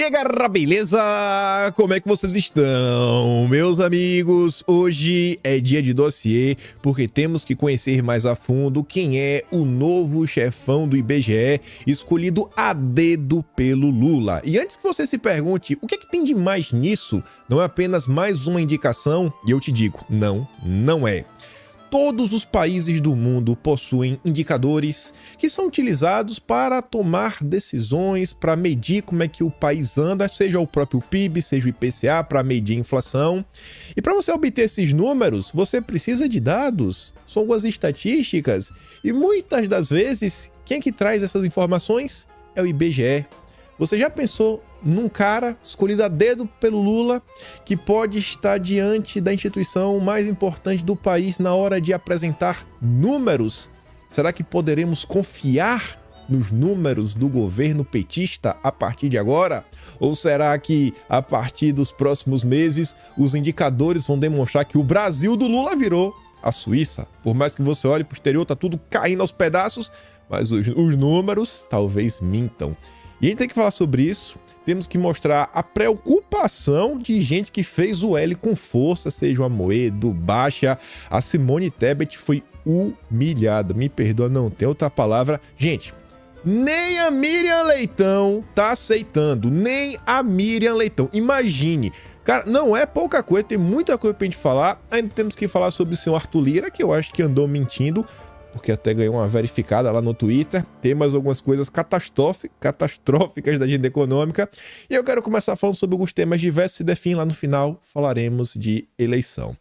E aí, galera, beleza? Como é que vocês estão, meus amigos? Hoje é dia de dossiê, porque temos que conhecer mais a fundo quem é o novo chefão do IBGE, escolhido a dedo pelo Lula. E antes que você se pergunte, o que é que tem de mais nisso? Não é apenas mais uma indicação? E eu te digo, não é. Todos os países do mundo possuem indicadores que são utilizados para tomar decisões, para medir como é que o país anda, seja o próprio PIB, seja o IPCA, para medir a inflação. E para você obter esses números, você precisa de dados, são algumas estatísticas, e muitas das vezes, quem é que traz essas informações? É o IBGE. Você já pensou num cara escolhido a dedo pelo Lula que pode estar diante da instituição mais importante do país na hora de apresentar números? Será que poderemos confiar nos números do governo petista a partir de agora? Ou será que a partir dos próximos meses os indicadores vão demonstrar que o Brasil do Lula virou a Suíça? Por mais que você olhe para o exterior, tá tudo caindo aos pedaços, mas os números talvez mintam. E a gente tem que falar sobre isso, temos que mostrar a preocupação de gente que fez o L com força, seja o Amoedo, Baixa, a Simone Tebet foi humilhada, me perdoa, não tem outra palavra. Gente, nem a Miriam Leitão tá aceitando, nem a Miriam Leitão, imagine. Cara, não é pouca coisa, tem muita coisa pra gente falar, ainda temos que falar sobre o senhor Arthur Lira, que eu acho que andou mentindo, porque até ganhou uma verificada lá no Twitter, tem mais algumas coisas catastróficas da agenda econômica, e eu quero começar falando sobre alguns temas diversos, se definem lá no final, falaremos de eleição.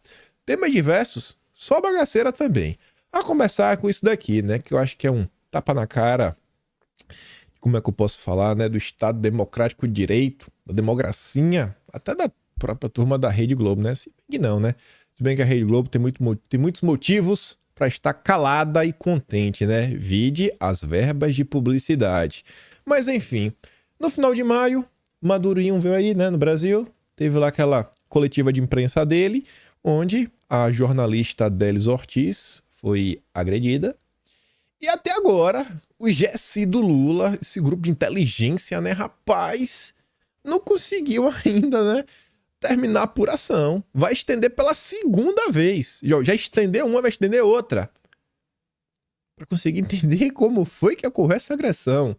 Temas diversos, só bagaceira também. A começar com isso daqui, né, que eu acho que é um tapa na cara, como é que eu posso falar, né, do Estado Democrático de Direito, da democracia, até da própria turma da Rede Globo, né, se bem que não, né, se bem que a Rede Globo tem muitos motivos para estar calada e contente, né? Vide as verbas de publicidade. Mas enfim, no final de maio, Madurinho veio aí, né, no Brasil, teve lá aquela coletiva de imprensa dele, onde a jornalista Délis Ortiz foi agredida. E até agora, o GSI do Lula, esse grupo de inteligência, né, rapaz, não conseguiu ainda, né, terminar a apuração. Vai estender pela segunda vez. Já estendeu uma, vai estender outra. Para conseguir entender como foi que ocorreu essa agressão.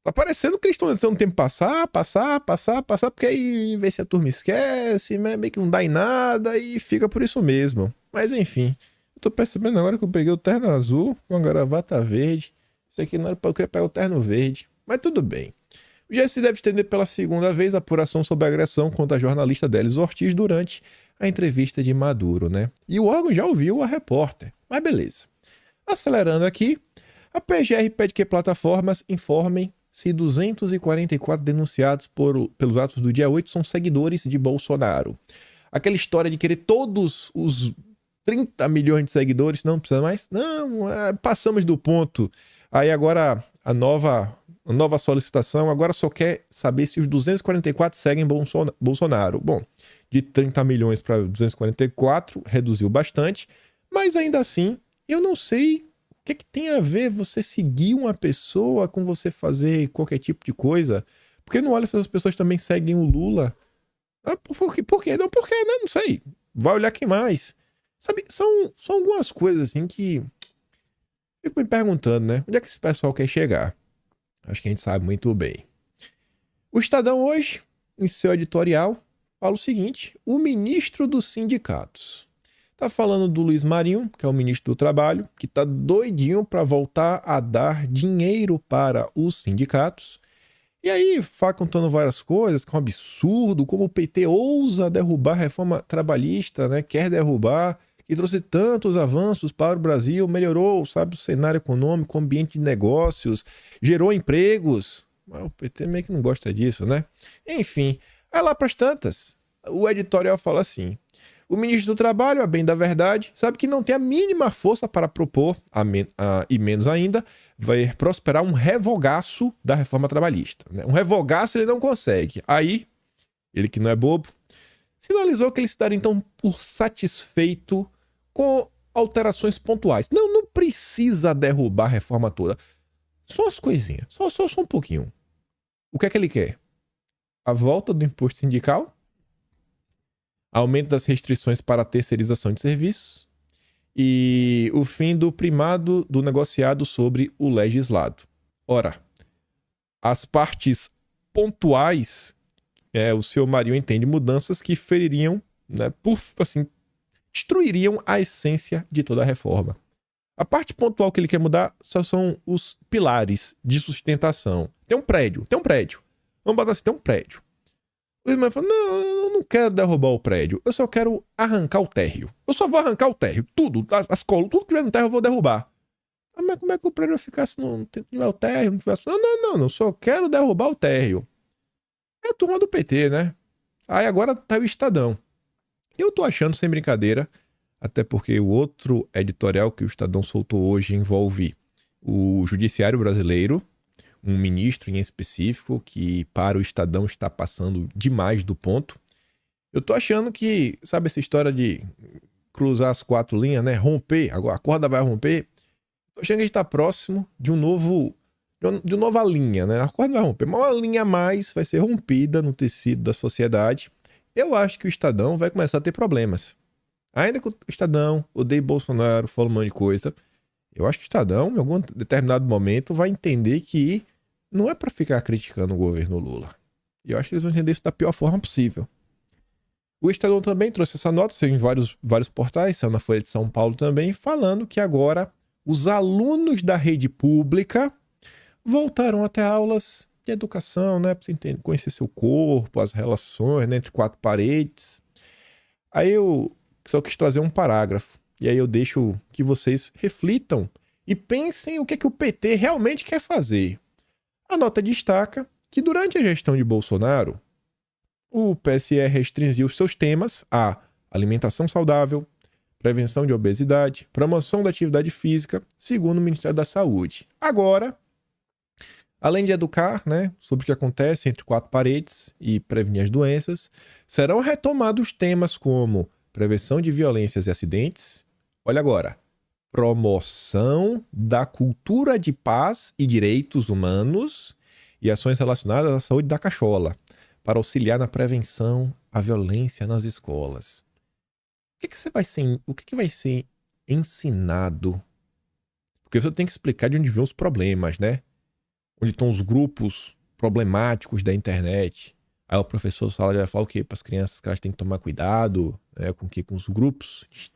Tá parecendo que eles estão tentando tempo passar, porque aí vê se a turma esquece, meio que não dá em nada e fica por isso mesmo. Mas enfim, eu tô percebendo agora que eu peguei o terno azul com a gravata verde. Isso aqui não era pra eu querer pegar o terno verde. Mas tudo bem. O GSI deve estender pela segunda vez a apuração sobre a agressão contra a jornalista Délis Ortiz durante a entrevista de Maduro, né? E o órgão já ouviu a repórter, mas beleza. Acelerando aqui, a PGR pede que plataformas informem se 244 denunciados pelos atos do dia 8 são seguidores de Bolsonaro. Aquela história de querer todos os 30 milhões de seguidores, não precisa mais? Não, passamos do ponto. Aí agora a nova solicitação agora só quer saber se os 244 seguem Bolsonaro. Bom, de 30 milhões para 244, reduziu bastante, mas ainda assim, eu não sei o que tem a ver você seguir uma pessoa com você fazer qualquer tipo de coisa. Porque não olha se as pessoas também seguem o Lula. Por quê? Não, por quê? Não sei. Vai olhar quem mais. Sabe, são algumas coisas assim que fico me perguntando, né? Onde é que esse pessoal quer chegar? Acho que a gente sabe muito bem. O Estadão hoje, em seu editorial, fala o seguinte: o ministro dos sindicatos. Tá falando do Luiz Marinho, que é o ministro do Trabalho, que tá doidinho para voltar a dar dinheiro para os sindicatos. E aí, contando várias coisas, que é um absurdo, como o PT ousa derrubar a reforma trabalhista, né? Quer derrubar, que trouxe tantos avanços para o Brasil, melhorou, sabe, o cenário econômico, o ambiente de negócios, gerou empregos. Mas o PT meio que não gosta disso, né? Enfim, aí lá pras tantas, o editorial fala assim: o ministro do Trabalho, a bem da verdade, sabe que não tem a mínima força para propor, e menos ainda, vai prosperar um revogaço da reforma trabalhista, né? Um revogaço ele não consegue. Aí, ele que não é bobo, sinalizou que ele se daria então por satisfeito com alterações pontuais. Não precisa derrubar a reforma toda. Só as coisinhas, só um pouquinho. O que é que ele quer? a volta do imposto sindical, aumento das restrições para a terceirização de serviços e o fim do primado do negociado sobre o legislado. Ora, as partes pontuais, o senhor Marinho entende mudanças que feririam, né, destruiriam a essência de toda a reforma. A parte pontual que ele quer mudar só são os pilares de sustentação. Tem um prédio. Vamos botar assim, tem um prédio. O irmão falou, não, eu não quero derrubar o prédio, eu só quero arrancar o térreo. Eu só vou arrancar o térreo, tudo, as colunas, tudo que tiver no térreo eu vou derrubar. Ah, mas como é que o prédio vai ficar se não tiver o térreo? Não tivesse... Não, só quero derrubar o térreo. É a turma do PT, né? Aí agora tá o Estadão. Eu tô achando, sem brincadeira, até porque o outro editorial que o Estadão soltou hoje envolve o Judiciário Brasileiro, um ministro em específico que para o Estadão está passando demais do ponto. Eu tô achando que, sabe essa história de cruzar as 4 linhas, né? Romper, agora a corda vai romper. Tô achando que a gente tá próximo de de uma nova linha, né? A corda vai romper, mas uma linha a mais vai ser rompida no tecido da sociedade. Eu acho que o Estadão vai começar a ter problemas. Ainda que o Estadão odeie Bolsonaro, fala um monte de coisa, eu acho que o Estadão, em algum determinado momento, vai entender que não é para ficar criticando o governo Lula. E eu acho que eles vão entender isso da pior forma possível. O Estadão também trouxe essa nota, saiu em vários portais, saiu na Folha de São Paulo também, falando que agora os alunos da rede pública voltaram a ter aulas de educação, né? Para você conhecer seu corpo, as relações, né, entre 4 paredes. Aí eu só quis trazer um parágrafo. E aí eu deixo que vocês reflitam e pensem o que o PT realmente quer fazer. A nota destaca que durante a gestão de Bolsonaro, o PSE restringiu seus temas a alimentação saudável, prevenção de obesidade, promoção da atividade física, segundo o Ministério da Saúde. Agora, além de educar, né, sobre o que acontece entre 4 paredes e prevenir as doenças, serão retomados temas como prevenção de violências e acidentes. Olha agora, promoção da cultura de paz e direitos humanos e ações relacionadas à saúde da cachola, para auxiliar na prevenção à violência nas escolas. O que vai ser ensinado? Porque você tem que explicar de onde vêm os problemas, né? Onde estão os grupos problemáticos da internet. Aí o professor sala já fala o quê? Para as crianças que elas têm que tomar cuidado, né? Com os grupos de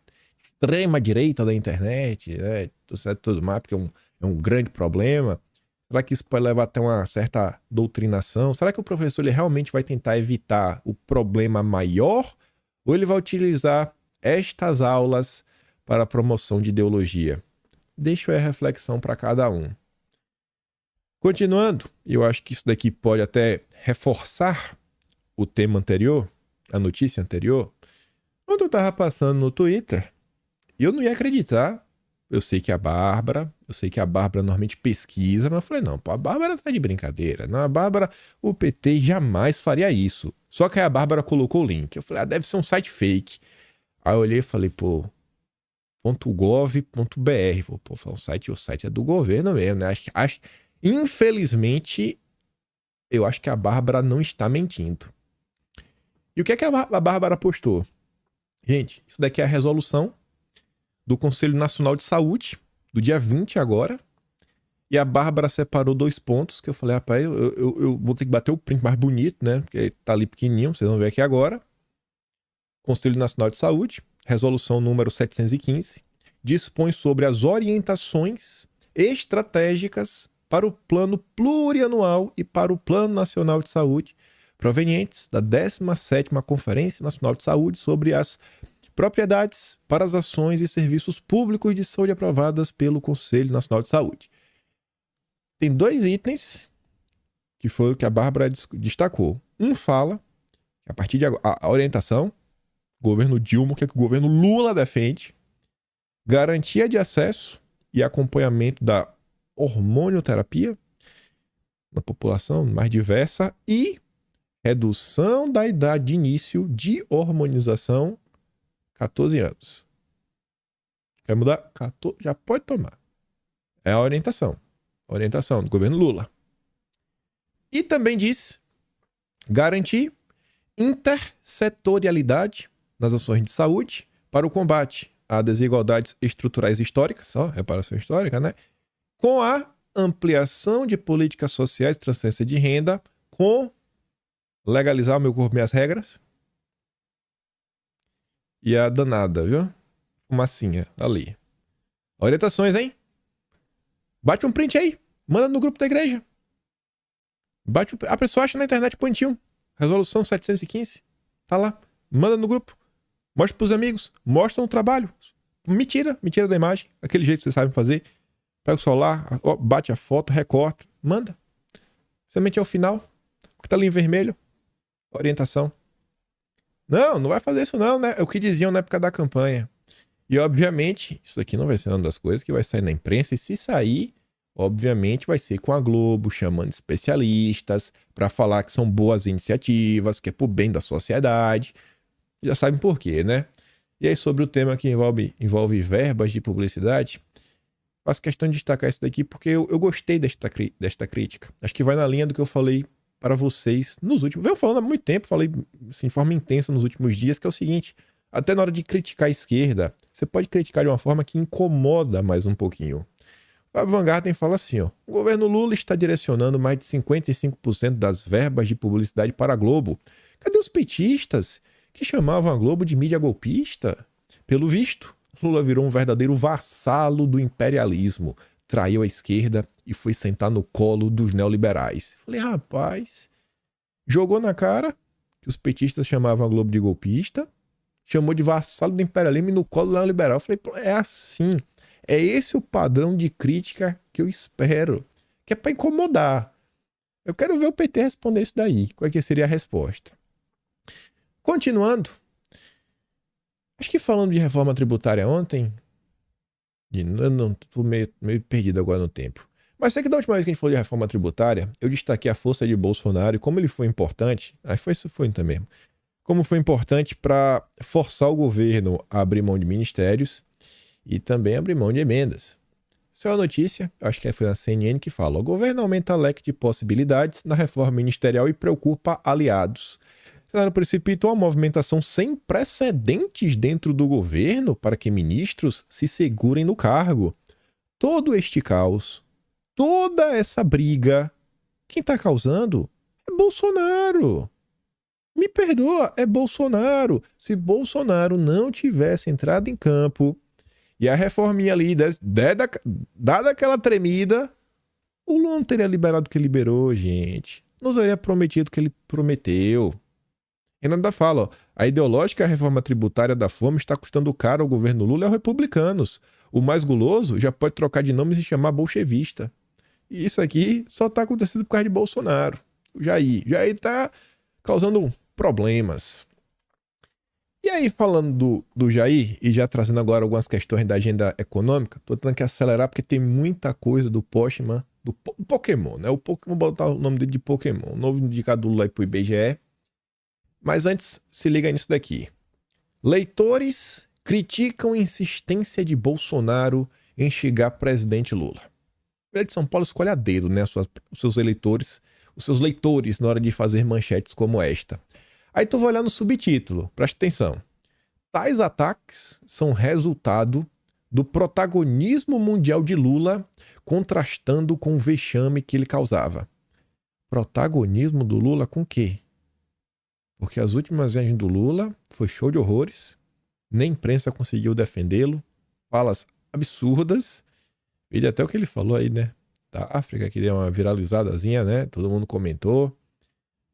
extrema direita da internet, né? Tudo mais, porque é um grande problema. Será que isso pode levar até uma certa doutrinação? Será que o professor ele realmente vai tentar evitar o problema maior? Ou ele vai utilizar estas aulas para a promoção de ideologia? Deixo aí a reflexão para cada um. Continuando, eu acho que isso daqui pode até reforçar o tema anterior, a notícia anterior. Quando eu estava passando no Twitter, eu não ia acreditar. Eu sei que a Bárbara normalmente pesquisa, mas eu falei, não, pô, a Bárbara tá de brincadeira. Não, a Bárbara, o PT jamais faria isso. Só que aí a Bárbara colocou o link. Eu falei, deve ser um site fake. Aí eu olhei e falei, pô, .gov.br. Pô, o site é do governo mesmo, né? Infelizmente, eu acho que a Bárbara não está mentindo. E o que é que a Bárbara postou? Gente, isso daqui é a resolução do Conselho Nacional de Saúde, do dia 20 agora. E a Bárbara separou 2 pontos, que eu falei, rapaz, eu vou ter que bater o print mais bonito, né? Porque tá ali pequenininho, vocês vão ver aqui agora. Conselho Nacional de Saúde, resolução número 715, dispõe sobre as orientações estratégicas para o Plano Plurianual e para o Plano Nacional de Saúde, provenientes da 17ª Conferência Nacional de Saúde sobre as propriedades para as ações e serviços públicos de saúde aprovadas pelo Conselho Nacional de Saúde. Tem 2 itens que foi o que a Bárbara destacou. Um fala que a partir de agora, a orientação, governo Dilma, que é que o governo Lula defende, garantia de acesso e acompanhamento da hormonioterapia na população mais diversa e redução da idade de início de hormonização 14 anos. Quer mudar? 14, já pode tomar. É a orientação. Orientação do governo Lula. E também diz Garantir intersetorialidade nas ações de saúde para o combate a desigualdades estruturais históricas, ó, reparação histórica, né? Com a ampliação de políticas sociais de transferência de renda, com legalizar o meu corpo, minhas regras. E a danada, viu? Fumacinha ali. Orientações, hein? Bate um print aí. Manda no grupo da igreja. A pessoa acha na internet pontinho. Resolução 715. Tá lá. Manda no grupo. Mostra pros amigos. Mostra no trabalho. Me tira da imagem. Aquele jeito que vocês sabem fazer. Pega o celular, bate a foto, recorta. Manda. Somente ao final. O que tá ali em vermelho. Orientação. Não vai fazer isso não, né? É o que diziam na época da campanha. E, obviamente, isso aqui não vai ser uma das coisas que vai sair na imprensa. E se sair, obviamente, vai ser com a Globo, chamando especialistas para falar que são boas iniciativas, que é pro bem da sociedade. Já sabem por quê, né? E aí, sobre o tema que envolve verbas de publicidade, faço questão de destacar isso daqui porque eu gostei desta crítica. Acho que vai na linha do que eu falei para vocês nos últimos... Venho falando há muito tempo, falei assim, de forma intensa nos últimos dias, que é o seguinte... Até na hora de criticar a esquerda, você pode criticar de uma forma que incomoda mais um pouquinho. O Fábio Van Garten fala assim, ó, o governo Lula está direcionando mais de 55% das verbas de publicidade para a Globo. Cadê os petistas que chamavam a Globo de mídia golpista? Pelo visto, Lula virou um verdadeiro vassalo do imperialismo, traiu a esquerda e foi sentar no colo dos neoliberais. Falei, rapaz, jogou na cara que os petistas chamavam a Globo de golpista, chamou de vassalo do imperialismo e no colo do neoliberal. Eu falei, é assim. É esse o padrão de crítica que eu espero. Que é para incomodar. Eu quero ver o PT responder isso daí. Qual é que seria a resposta? Continuando. Acho que falando de reforma tributária ontem... Eu não tô meio perdido agora no tempo. Mas sei que da última vez que a gente falou de reforma tributária, eu destaquei a força de Bolsonaro e como ele foi importante... Foi então mesmo. Como foi importante para forçar o governo a abrir mão de ministérios e também abrir mão de emendas. Essa é a notícia, acho que foi na CNN que fala: o governo aumenta leque de possibilidades na reforma ministerial e preocupa aliados. O cenário precipitou uma movimentação sem precedentes dentro do governo para que ministros se segurem no cargo. Todo este caos, toda essa briga, quem está causando é Bolsonaro. Me perdoa, é Bolsonaro. Se Bolsonaro não tivesse entrado em campo e a reforminha ali, dada aquela tremida, o Lula não teria liberado o que liberou, gente. Não teria prometido o que ele prometeu. Ele ainda fala, ó, a ideológica reforma tributária da fome está custando caro ao governo Lula e aos republicanos. O mais guloso já pode trocar de nome e se chamar bolchevista. E isso aqui só está acontecendo por causa de Bolsonaro. O Jair está causando problemas. E aí, falando do Jair, e já trazendo agora algumas questões da agenda econômica, tô tendo que acelerar porque tem muita coisa do Postman, do Pokémon, né? Vou botar o nome dele de Pokémon, o novo indicado do Lula aí pro IBGE. Mas antes, se liga nisso daqui. Leitores criticam a insistência de Bolsonaro em chegar presidente Lula. Ele de São Paulo escolhe a dedo, né? Os seus eleitores, os seus leitores na hora de fazer manchetes como esta. Aí tu vai olhar no subtítulo, presta atenção. Tais ataques são resultado do protagonismo mundial de Lula contrastando com o vexame que ele causava. Protagonismo do Lula com o quê? Porque as últimas viagens do Lula foi show de horrores, nem a imprensa conseguiu defendê-lo, falas absurdas, e até o que ele falou aí, né? Da África, que deu uma viralizadazinha, né? Todo mundo comentou.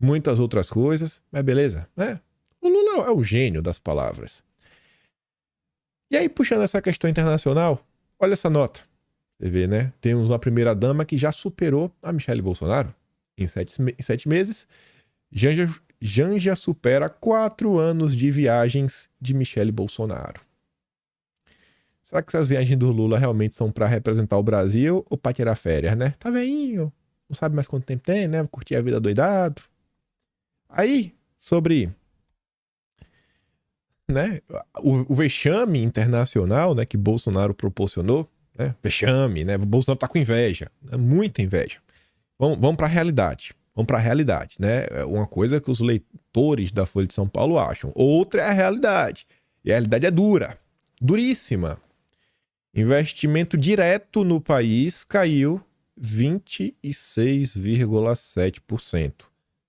Muitas outras coisas, mas beleza, né? O Lula é o gênio das palavras. E aí, puxando essa questão internacional, olha essa nota. Você vê, né? Temos uma primeira-dama que já superou a Michelle Bolsonaro. Em 7 meses, Janja supera 4 anos de viagens de Michelle Bolsonaro. Será que essas viagens do Lula realmente são para representar o Brasil ou para tirar férias, né? Tá veinho, não sabe mais quanto tempo tem, né? Curtir a vida doidado. Aí, sobre, né, o vexame internacional, né, que Bolsonaro proporcionou, né? Vexame, né? O Bolsonaro tá com inveja, né? Muita inveja. Vamos para a realidade. vamos para a realidade, né? Uma coisa é que os leitores da Folha de São Paulo acham, outra é a realidade. E a realidade é dura, duríssima. Investimento direto no país caiu 26,7%.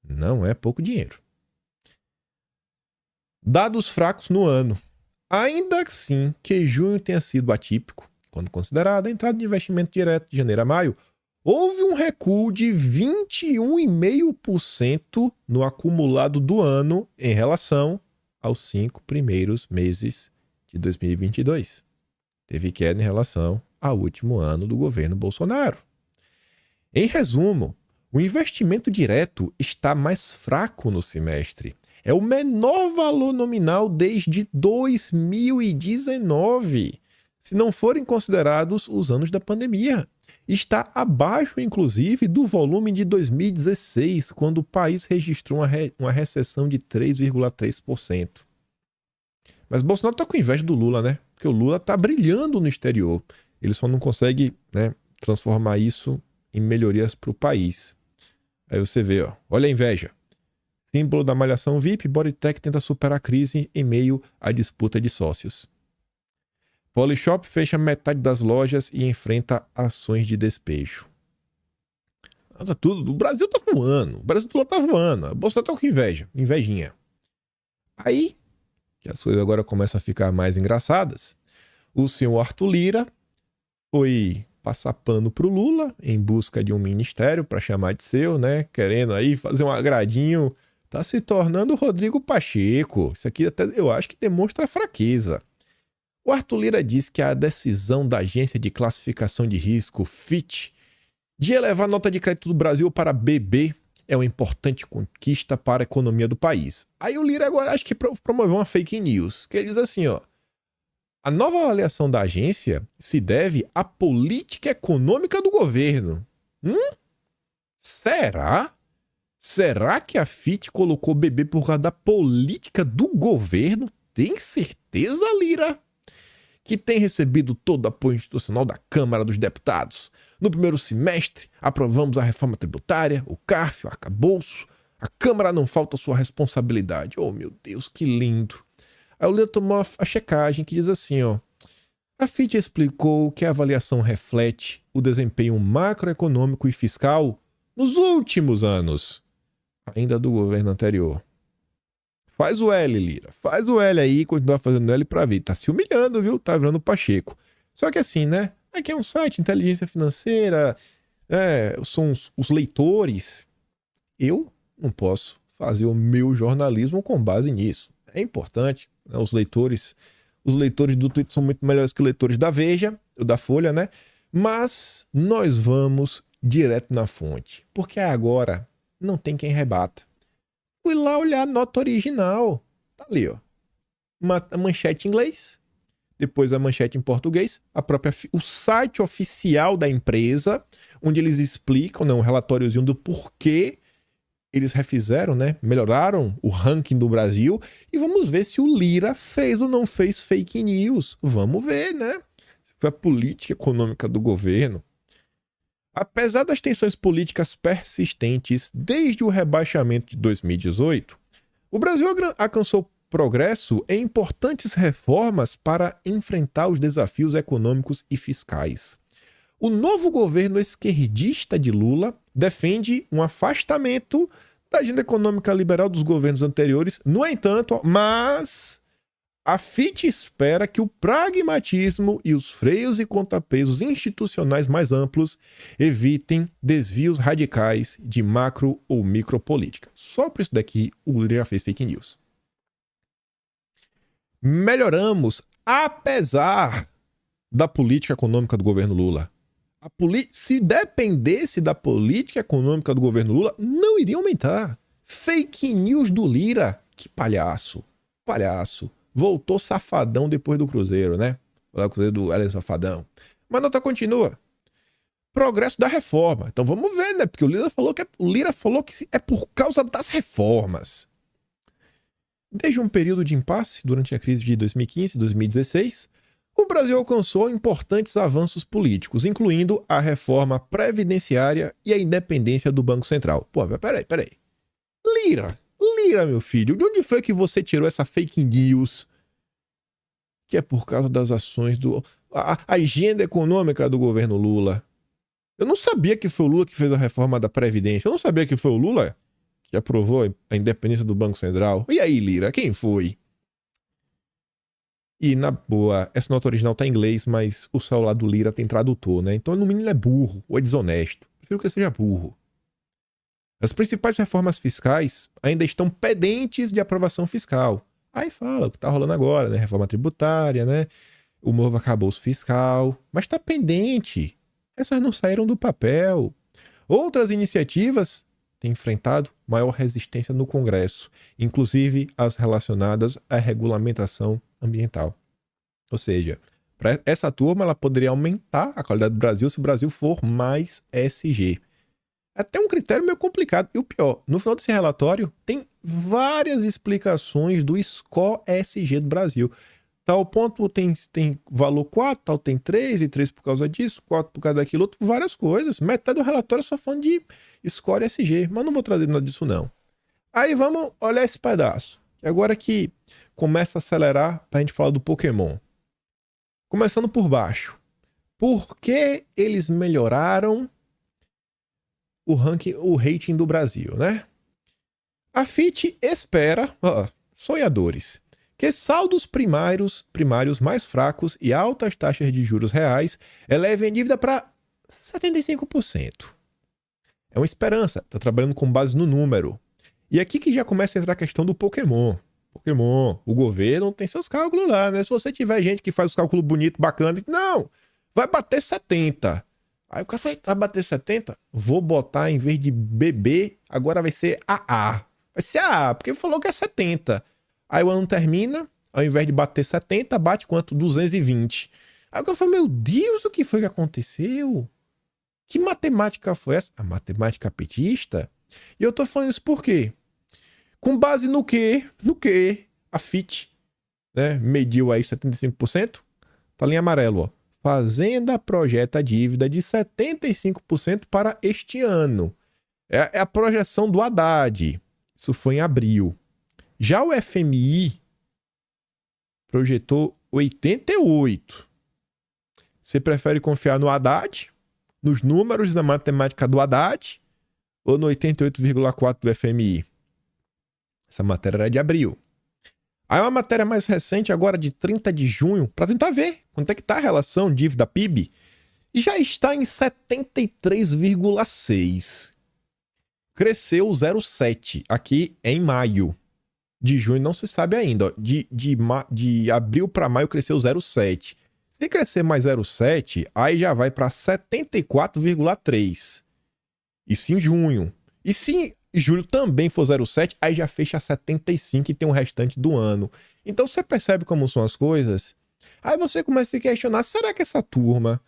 Não é pouco dinheiro. Dados fracos no ano. Ainda assim, que junho tenha sido atípico, quando considerada a entrada de investimento direto de janeiro a maio, houve um recuo de 21,5% no acumulado do ano em relação aos 5 primeiros meses de 2022. Teve queda em relação ao último ano do governo Bolsonaro. Em resumo, o investimento direto está mais fraco no semestre. É o menor valor nominal desde 2019, se não forem considerados os anos da pandemia. Está abaixo, inclusive, do volume de 2016, quando o país registrou uma recessão de 3,3%. Mas Bolsonaro está com inveja do Lula, né? Porque o Lula está brilhando no exterior. Ele só não consegue, né, transformar isso em melhorias para o país. Aí você vê, ó, olha a inveja. Símbolo da malhação VIP, Bodytech tenta superar a crise em meio à disputa de sócios. Polishop fecha metade das lojas e enfrenta ações de despejo. Tá tudo, o Brasil tá voando, o Brasil tá voando, o Bolsonaro tá com inveja, invejinha. Aí, que as coisas agora começam a ficar mais engraçadas, o senhor Arthur Lira foi passar pano pro Lula em busca de um ministério para chamar de seu, né? Querendo aí fazer um agradinho. Tá se tornando o Rodrigo Pacheco. Isso aqui até eu acho que demonstra fraqueza. O Arthur Lira disse que a decisão da agência de classificação de risco, Fitch, de elevar a nota de crédito do Brasil para BB é uma importante conquista para a economia do país. Aí o Lira agora acho que promoveu uma fake news, que ele diz assim, ó, a nova avaliação da agência se deve à política econômica do governo. Será? Será que a Fitch colocou BB por causa da política do governo? Tem certeza, Lira? Que tem recebido todo o apoio institucional da Câmara dos Deputados. No primeiro semestre, aprovamos a reforma tributária, o CARF, o arcabouço. A Câmara não falta sua responsabilidade. Oh, meu Deus, que lindo. Aí o Lira tomou a checagem que diz assim, ó. A Fitch explicou que a avaliação reflete o desempenho macroeconômico e fiscal nos últimos anos, ainda do governo anterior. Faz o L, Lira. Faz o L aí, continua fazendo L pra ver. Tá se humilhando, viu? Tá virando Pacheco. Só que assim, né? Aqui é um site, inteligência financeira, são os leitores. Eu não posso fazer o meu jornalismo com base nisso. É importante, né? Os leitores do Twitter são muito melhores que os leitores da Veja, da Folha, né? Mas nós vamos direto na fonte, porque agora não tem quem rebata. Fui lá olhar a nota original. Tá ali, ó. A manchete em inglês, depois a manchete em português, o site oficial da empresa, onde eles explicam, né, um relatóriozinho do porquê eles refizeram, né, melhoraram o ranking do Brasil, e vamos ver se o Lira fez ou não fez fake news. Vamos ver, né? Se foi a política econômica do governo. Apesar das tensões políticas persistentes desde o rebaixamento de 2018, o Brasil alcançou progresso em importantes reformas para enfrentar os desafios econômicos e fiscais. O novo governo esquerdista de Lula defende um afastamento da agenda econômica liberal dos governos anteriores. No entanto, a Fitch espera que o pragmatismo e os freios e contrapesos institucionais mais amplos evitem desvios radicais de macro ou micropolítica. Só por isso daqui o Lira fez fake news. Melhoramos apesar da política econômica do governo Lula. Se dependesse da política econômica do governo Lula, não iria aumentar. Fake news do Lira. Que palhaço. Palhaço. Voltou safadão depois do Cruzeiro, né? O Cruzeiro do Hélio Safadão. Mas a nota continua. Progresso da reforma. Então vamos ver, né? Porque o Lira falou que é por causa das reformas. Desde um período de impasse durante a crise de 2015 e 2016, O Brasil alcançou importantes avanços políticos, incluindo a reforma previdenciária e a independência do Banco Central. Pô, peraí. Lira, meu filho, de onde foi que você tirou essa fake news? Que é por causa das ações a agenda econômica do governo Lula. Eu não sabia que foi o Lula que fez a reforma da Previdência. Eu não sabia que foi o Lula que aprovou a independência do Banco Central. E aí, Lira, quem foi? E, na boa, essa nota original tá em inglês, mas o celular do Lira tem tradutor, né? Então, no mínimo, ele é burro ou é desonesto. Prefiro que ele seja burro. As principais reformas fiscais ainda estão pendentes de aprovação fiscal. Aí fala o que tá rolando agora, né? Reforma tributária, né? O novo arcabouço fiscal. Mas tá pendente. Essas não saíram do papel. Outras iniciativas têm enfrentado maior resistência no Congresso, inclusive as relacionadas à regulamentação ambiental. Ou seja, para essa turma ela poderia aumentar a qualidade do Brasil se o Brasil for mais ESG. Até um critério meio complicado. E o pior, no final desse relatório tem várias explicações do score ESG do Brasil. Tal ponto tem valor 4, tal tem 3, e 3 por causa disso, 4 por causa daquilo, outro, várias coisas. Metade do relatório é só falando de score ESG, mas não vou trazer nada disso não. Aí vamos olhar esse pedaço. Agora que começa a acelerar para a gente falar do Pokémon. Começando por baixo. Por que eles melhoraram o ranking, o rating do Brasil, né? A Fitch espera, sonhadores, que saldos primários mais fracos e altas taxas de juros reais elevem a dívida para 75%. É uma esperança, está trabalhando com base no número. E aqui que já começa a entrar a questão do Pokémon. O governo tem seus cálculos lá, né? Se você tiver gente que faz os cálculos bonitos, bacana, não, vai bater 70. Aí o cara fala, vai bater 70? Vou botar, em vez de BB, agora vai ser AA. Vai ser AA, porque falou que é 70. Aí o ano termina, ao invés de bater 70, bate quanto? 220. Aí o cara fala, meu Deus, o que foi que aconteceu? Que matemática foi essa? A matemática petista? E eu tô falando isso por quê? Com base no quê? A Fitch, né, mediu aí 75%. Tá ali em amarelo, ó. Fazenda projeta dívida de 75% para este ano. É a projeção do Haddad. Isso foi em abril. Já o FMI projetou 88%. Você prefere confiar no Haddad, nos números da matemática do Haddad, ou no 88,4% do FMI? Essa matéria era de abril. Aí uma matéria mais recente, agora de 30 de junho, para tentar ver quanto é que está a relação dívida-PIB, já está em 73,6. Cresceu 0,7. Aqui é em maio. De junho não se sabe ainda. De abril para maio cresceu 0,7. Se crescer mais 0,7, aí já vai para 74,3. Isso em junho. E se julho também for 0,7, aí já fecha 75 e tem o restante do ano. Então você percebe como são as coisas? Aí você começa a se questionar, será que essa turma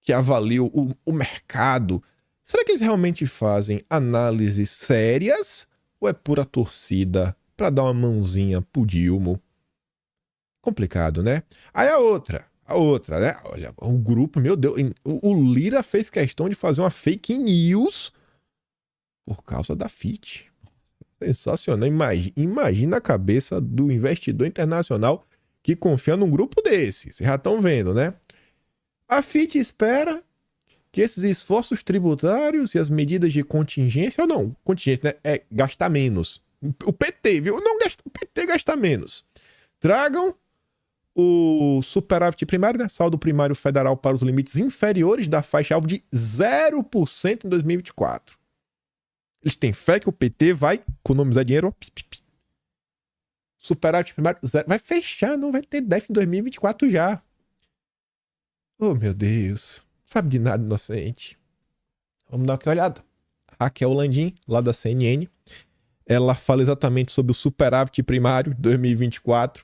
que avalia o mercado, será que eles realmente fazem análises sérias ou é pura torcida para dar uma mãozinha pro Dilma? Complicado, né? Aí a outra, né? Olha, o grupo, meu Deus, o Lira fez questão de fazer uma fake news por causa da Fitch. Sensacional. Imagina a cabeça do investidor internacional que confia num grupo desse. Vocês já estão vendo, né? A Fitch espera que esses esforços tributários e as medidas de contingência, ou não, contingência, né? É gastar menos. O PT, viu? Não gasta, o PT gasta menos. Tragam o superávit primário, né? Saldo primário federal para os limites inferiores da faixa-alvo de 0% em 2024. Eles têm fé que o PT vai economizar dinheiro. Superávit primário, zero. Vai fechar, não vai ter déficit em 2024 já. Oh, meu Deus. Sabe de nada, inocente. Vamos dar uma olhada. Raquel Landim, lá da CNN, ela fala exatamente sobre o superávit primário de 2024.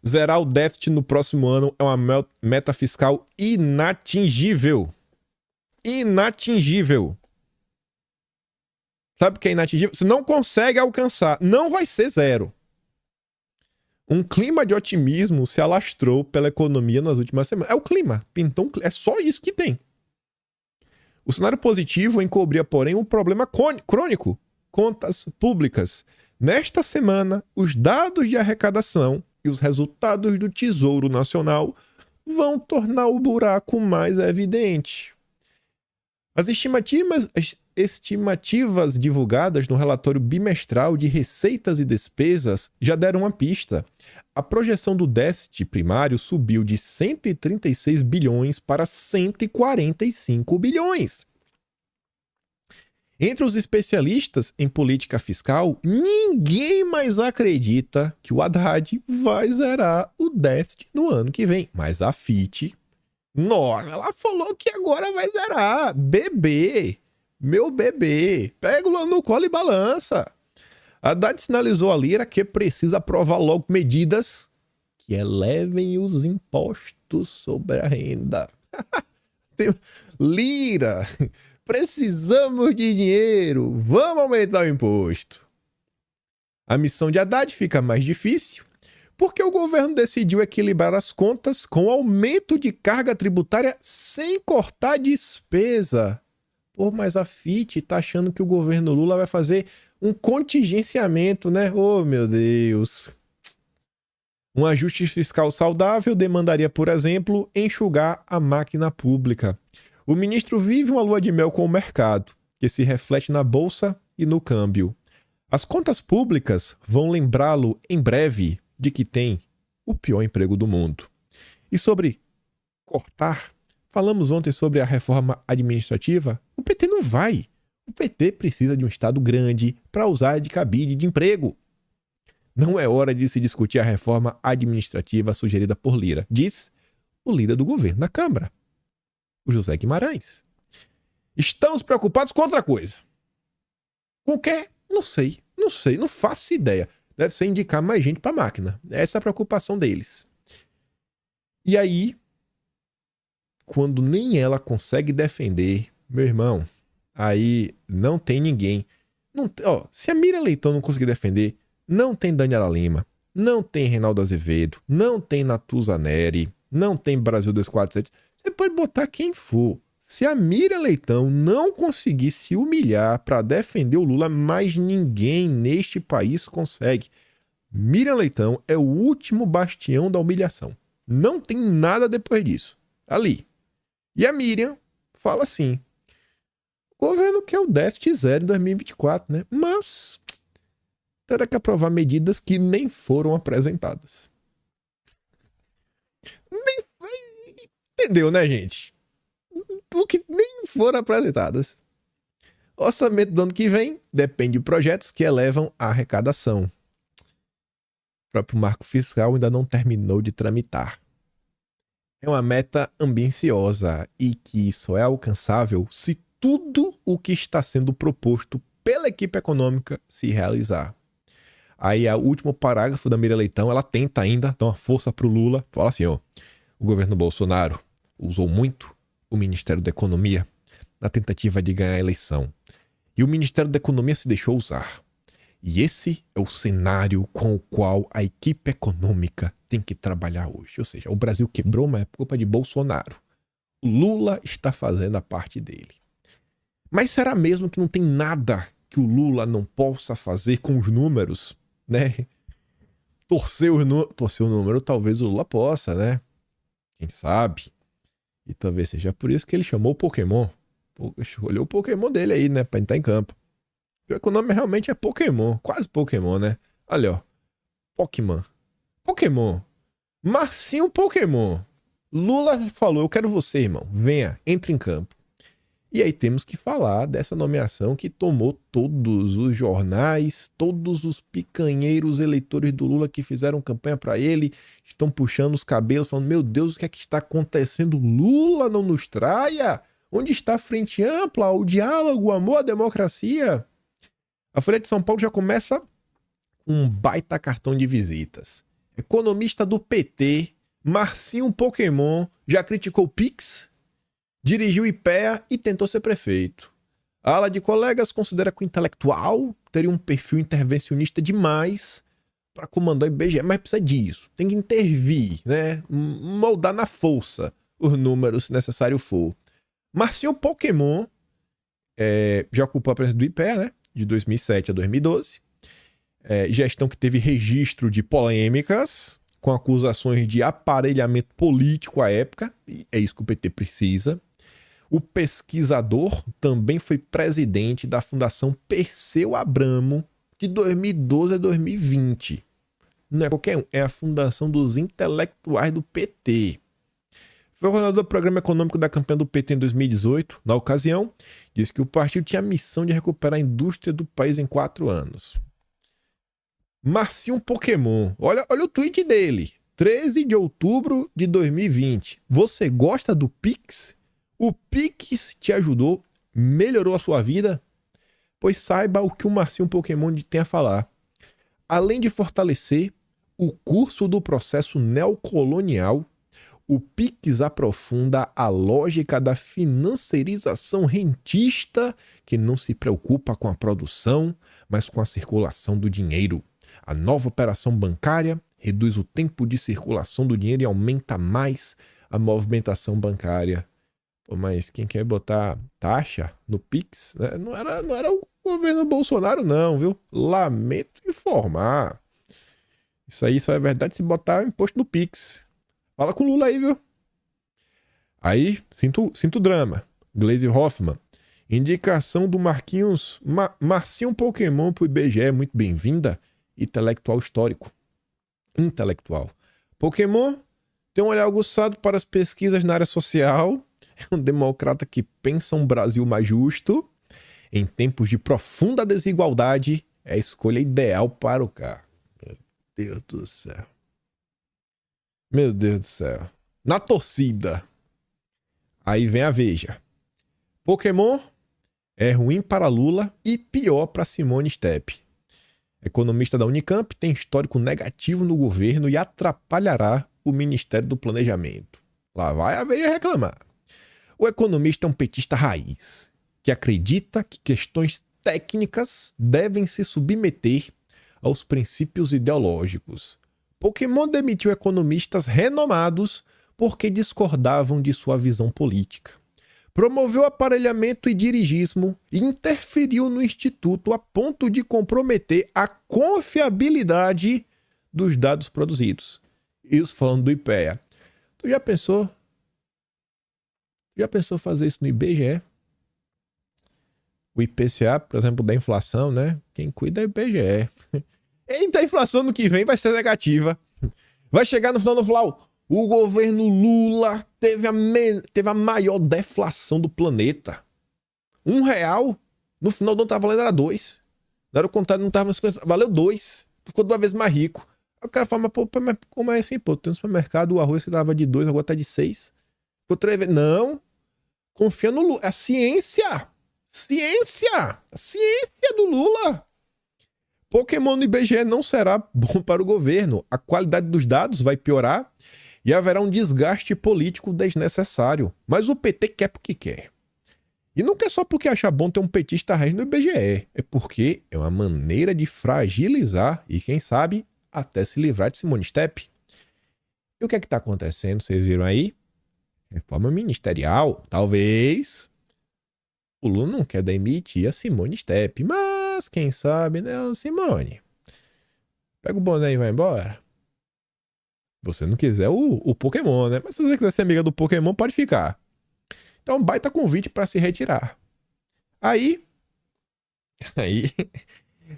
Zerar o déficit no próximo ano é uma meta fiscal inatingível. Inatingível. Sabe o que é inatingível? Você não consegue alcançar. Não vai ser zero. Um clima de otimismo se alastrou pela economia nas últimas semanas. É o clima. Pintou é só isso que tem. O cenário positivo encobria, porém, um problema crônico. Contas públicas. Nesta semana, os dados de arrecadação e os resultados do Tesouro Nacional vão tornar o buraco mais evidente. As estimativas divulgadas no relatório bimestral de receitas e despesas já deram uma pista. A projeção do déficit primário subiu de 136 bilhões para 145 bilhões. Entre os especialistas em política fiscal, ninguém mais acredita que o Haddad vai zerar o déficit no ano que vem. Mas a FIT, nossa, ela falou que agora vai zerar. Bebê, meu bebê, pega o no colo e balança. Haddad sinalizou à Lira que precisa aprovar logo medidas que elevem os impostos sobre a renda. Lira, precisamos de dinheiro, vamos aumentar o imposto. A missão de Haddad fica mais difícil porque o governo decidiu equilibrar as contas com aumento de carga tributária sem cortar despesa. Pô, mas a FIT tá achando que o governo Lula vai fazer um contingenciamento, né? Oh, meu Deus. Um ajuste fiscal saudável demandaria, por exemplo, enxugar a máquina pública. O ministro vive uma lua de mel com o mercado, que se reflete na bolsa e no câmbio. As contas públicas vão lembrá-lo em breve de que tem o pior emprego do mundo. E sobre cortar, falamos ontem sobre a reforma administrativa. O PT não vai. O PT precisa de um Estado grande para usar de cabide de emprego. Não é hora de se discutir a reforma administrativa sugerida por Lira, diz o líder do governo na Câmara, o José Guimarães. Estamos preocupados com outra coisa. Com o quê? Não sei, não faço ideia. Deve ser indicar mais gente para a máquina. Essa é a preocupação deles. E aí, quando nem ela consegue defender, meu irmão, aí não tem ninguém. Não, se a Miriam Leitão não conseguir defender, não tem Daniela Lima, não tem Reinaldo Azevedo, não tem Natuza Neri, não tem Brasil 247. Você pode botar quem for. Se a Miriam Leitão não conseguir se humilhar para defender o Lula, mais ninguém neste país consegue. Miriam Leitão é o último bastião da humilhação. Não tem nada depois disso. Ali. E a Miriam fala assim: o governo quer o déficit zero em 2024, né? Mas terá que aprovar medidas que nem foram apresentadas. Entendeu, né, gente? O que nem foram apresentadas. O orçamento do ano que vem depende de projetos que elevam a arrecadação. O próprio marco fiscal ainda não terminou de tramitar. É uma meta ambiciosa e que só é alcançável se tudo o que está sendo proposto pela equipe econômica se realizar. Aí, o último parágrafo da Miriam Leitão, ela tenta ainda dar uma força para o Lula. Fala assim, ó: o governo Bolsonaro usou muito o Ministério da Economia na tentativa de ganhar a eleição. E o Ministério da Economia se deixou usar. E esse é o cenário com o qual a equipe econômica tem que trabalhar hoje. Ou seja, o Brasil quebrou, mas é culpa de Bolsonaro. O Lula está fazendo a parte dele. Mas será mesmo que não tem nada que o Lula não possa fazer com os números, né? Torcer o número, talvez o Lula possa, né? Quem sabe? E talvez seja por isso que ele chamou o Pokémon. Escolheu o Pokémon dele aí, né? Pra entrar em campo. O nome realmente é Pokémon. Quase Pokémon, né? Olha, ó. Pokémon. Marcinho Pokémon. Lula falou: eu quero você, irmão. Venha, entre em campo. E aí temos que falar dessa nomeação que tomou todos os jornais, todos os picanheiros eleitores do Lula que fizeram campanha para ele, estão puxando os cabelos, falando: meu Deus, o que é que está acontecendo? Lula não nos traia? Onde está a frente ampla, o diálogo, o amor, a democracia? A Folha de São Paulo já começa com um baita cartão de visitas. Economista do PT, Marcinho Pokémon, já criticou o Pix, dirigiu o IPEA e tentou ser prefeito. A ala de colegas considera que o intelectual teria um perfil intervencionista demais, para comandar o IBGE, mas precisa disso. Tem que intervir, né? Moldar na força os números, se necessário for. Marcinho Pokémon já ocupou a presidência do IPEA, né? De 2007 a 2012. Gestão que teve registro de polêmicas, com acusações de aparelhamento político à época, e é isso que o PT precisa. O pesquisador também foi presidente da Fundação Perseu Abramo, de 2012 a 2020. Não é qualquer um, é a Fundação dos Intelectuais do PT. Foi coordenador do Programa Econômico da campanha do PT em 2018. Na ocasião, disse que o partido tinha a missão de recuperar a indústria do país em 4 anos. Marcinho Pokémon. Olha o tweet dele. 13 de outubro de 2020. Você gosta do Pix? O Pix te ajudou? Melhorou a sua vida? Pois saiba o que o Marcinho Pokémon tem a falar. Além de fortalecer o curso do processo neocolonial, o Pix aprofunda a lógica da financiarização rentista que não se preocupa com a produção, mas com a circulação do dinheiro. A nova operação bancária reduz o tempo de circulação do dinheiro e aumenta mais a movimentação bancária. Pô, mas quem quer botar taxa no Pix, né? Não era o governo Bolsonaro não, viu? Lamento informar. Isso aí só é verdade se botar imposto no Pix. Fala com o Lula aí, viu? Aí, sinto drama. Gleisi Hoffmann. Indicação do Marcinho Pokémon pro IBGE, muito bem-vinda. Intelectual histórico. Intelectual. Pokémon tem um olhar aguçado para as pesquisas na área social. É um democrata que pensa um Brasil mais justo. Em tempos de profunda desigualdade, é a escolha ideal para o cargo. Meu Deus do céu. Meu Deus do céu. Na torcida. Aí vem a Veja. Pokémon é ruim para Lula e pior para Simone Steph. Economista da Unicamp tem histórico negativo no governo e atrapalhará o Ministério do Planejamento. Lá vai a Veja reclamar. O economista é um petista raiz, que acredita que questões técnicas devem se submeter aos princípios ideológicos. Pokémon demitiu economistas renomados porque discordavam de sua visão política. Promoveu aparelhamento e dirigismo e interferiu no Instituto a ponto de comprometer a confiabilidade dos dados produzidos. Isso falando do IPEA. Tu já pensou fazer isso no IBGE? O IPCA, por exemplo, da inflação, né? Quem cuida é o IBGE. Eita, a inflação no que vem vai ser negativa. Vai chegar no final do final. O governo Lula teve a maior deflação do planeta. R$1, no final do ano tava valendo, era 2. Não era o contrário, não tava 50, valeu 2. Ficou 2 vezes mais rico. Aí o cara fala, mas como é assim, pô? Tem no supermercado o arroz que dava de 2, agora tá de 6. Ficou 3 vezes. Não. Confia no Lula. É a ciência. Ciência. A ciência do Lula. Pokémon no IBGE não será bom para o governo. A qualidade dos dados vai piorar e haverá um desgaste político desnecessário. Mas o PT quer porque quer. E não quer só porque acha bom ter um petista raiz no IBGE. É porque é uma maneira de fragilizar e, quem sabe, até se livrar de Simone Steph. E o que é que está acontecendo? Vocês viram aí? Reforma ministerial. Talvez o Lula não quer demitir a Simone Steph. Mas, quem sabe, né, Simone? Pega o boné e vai embora. Você não quiser o Pokémon, né? Mas se você quiser ser amiga do Pokémon, pode ficar. Então, baita convite para se retirar. Aí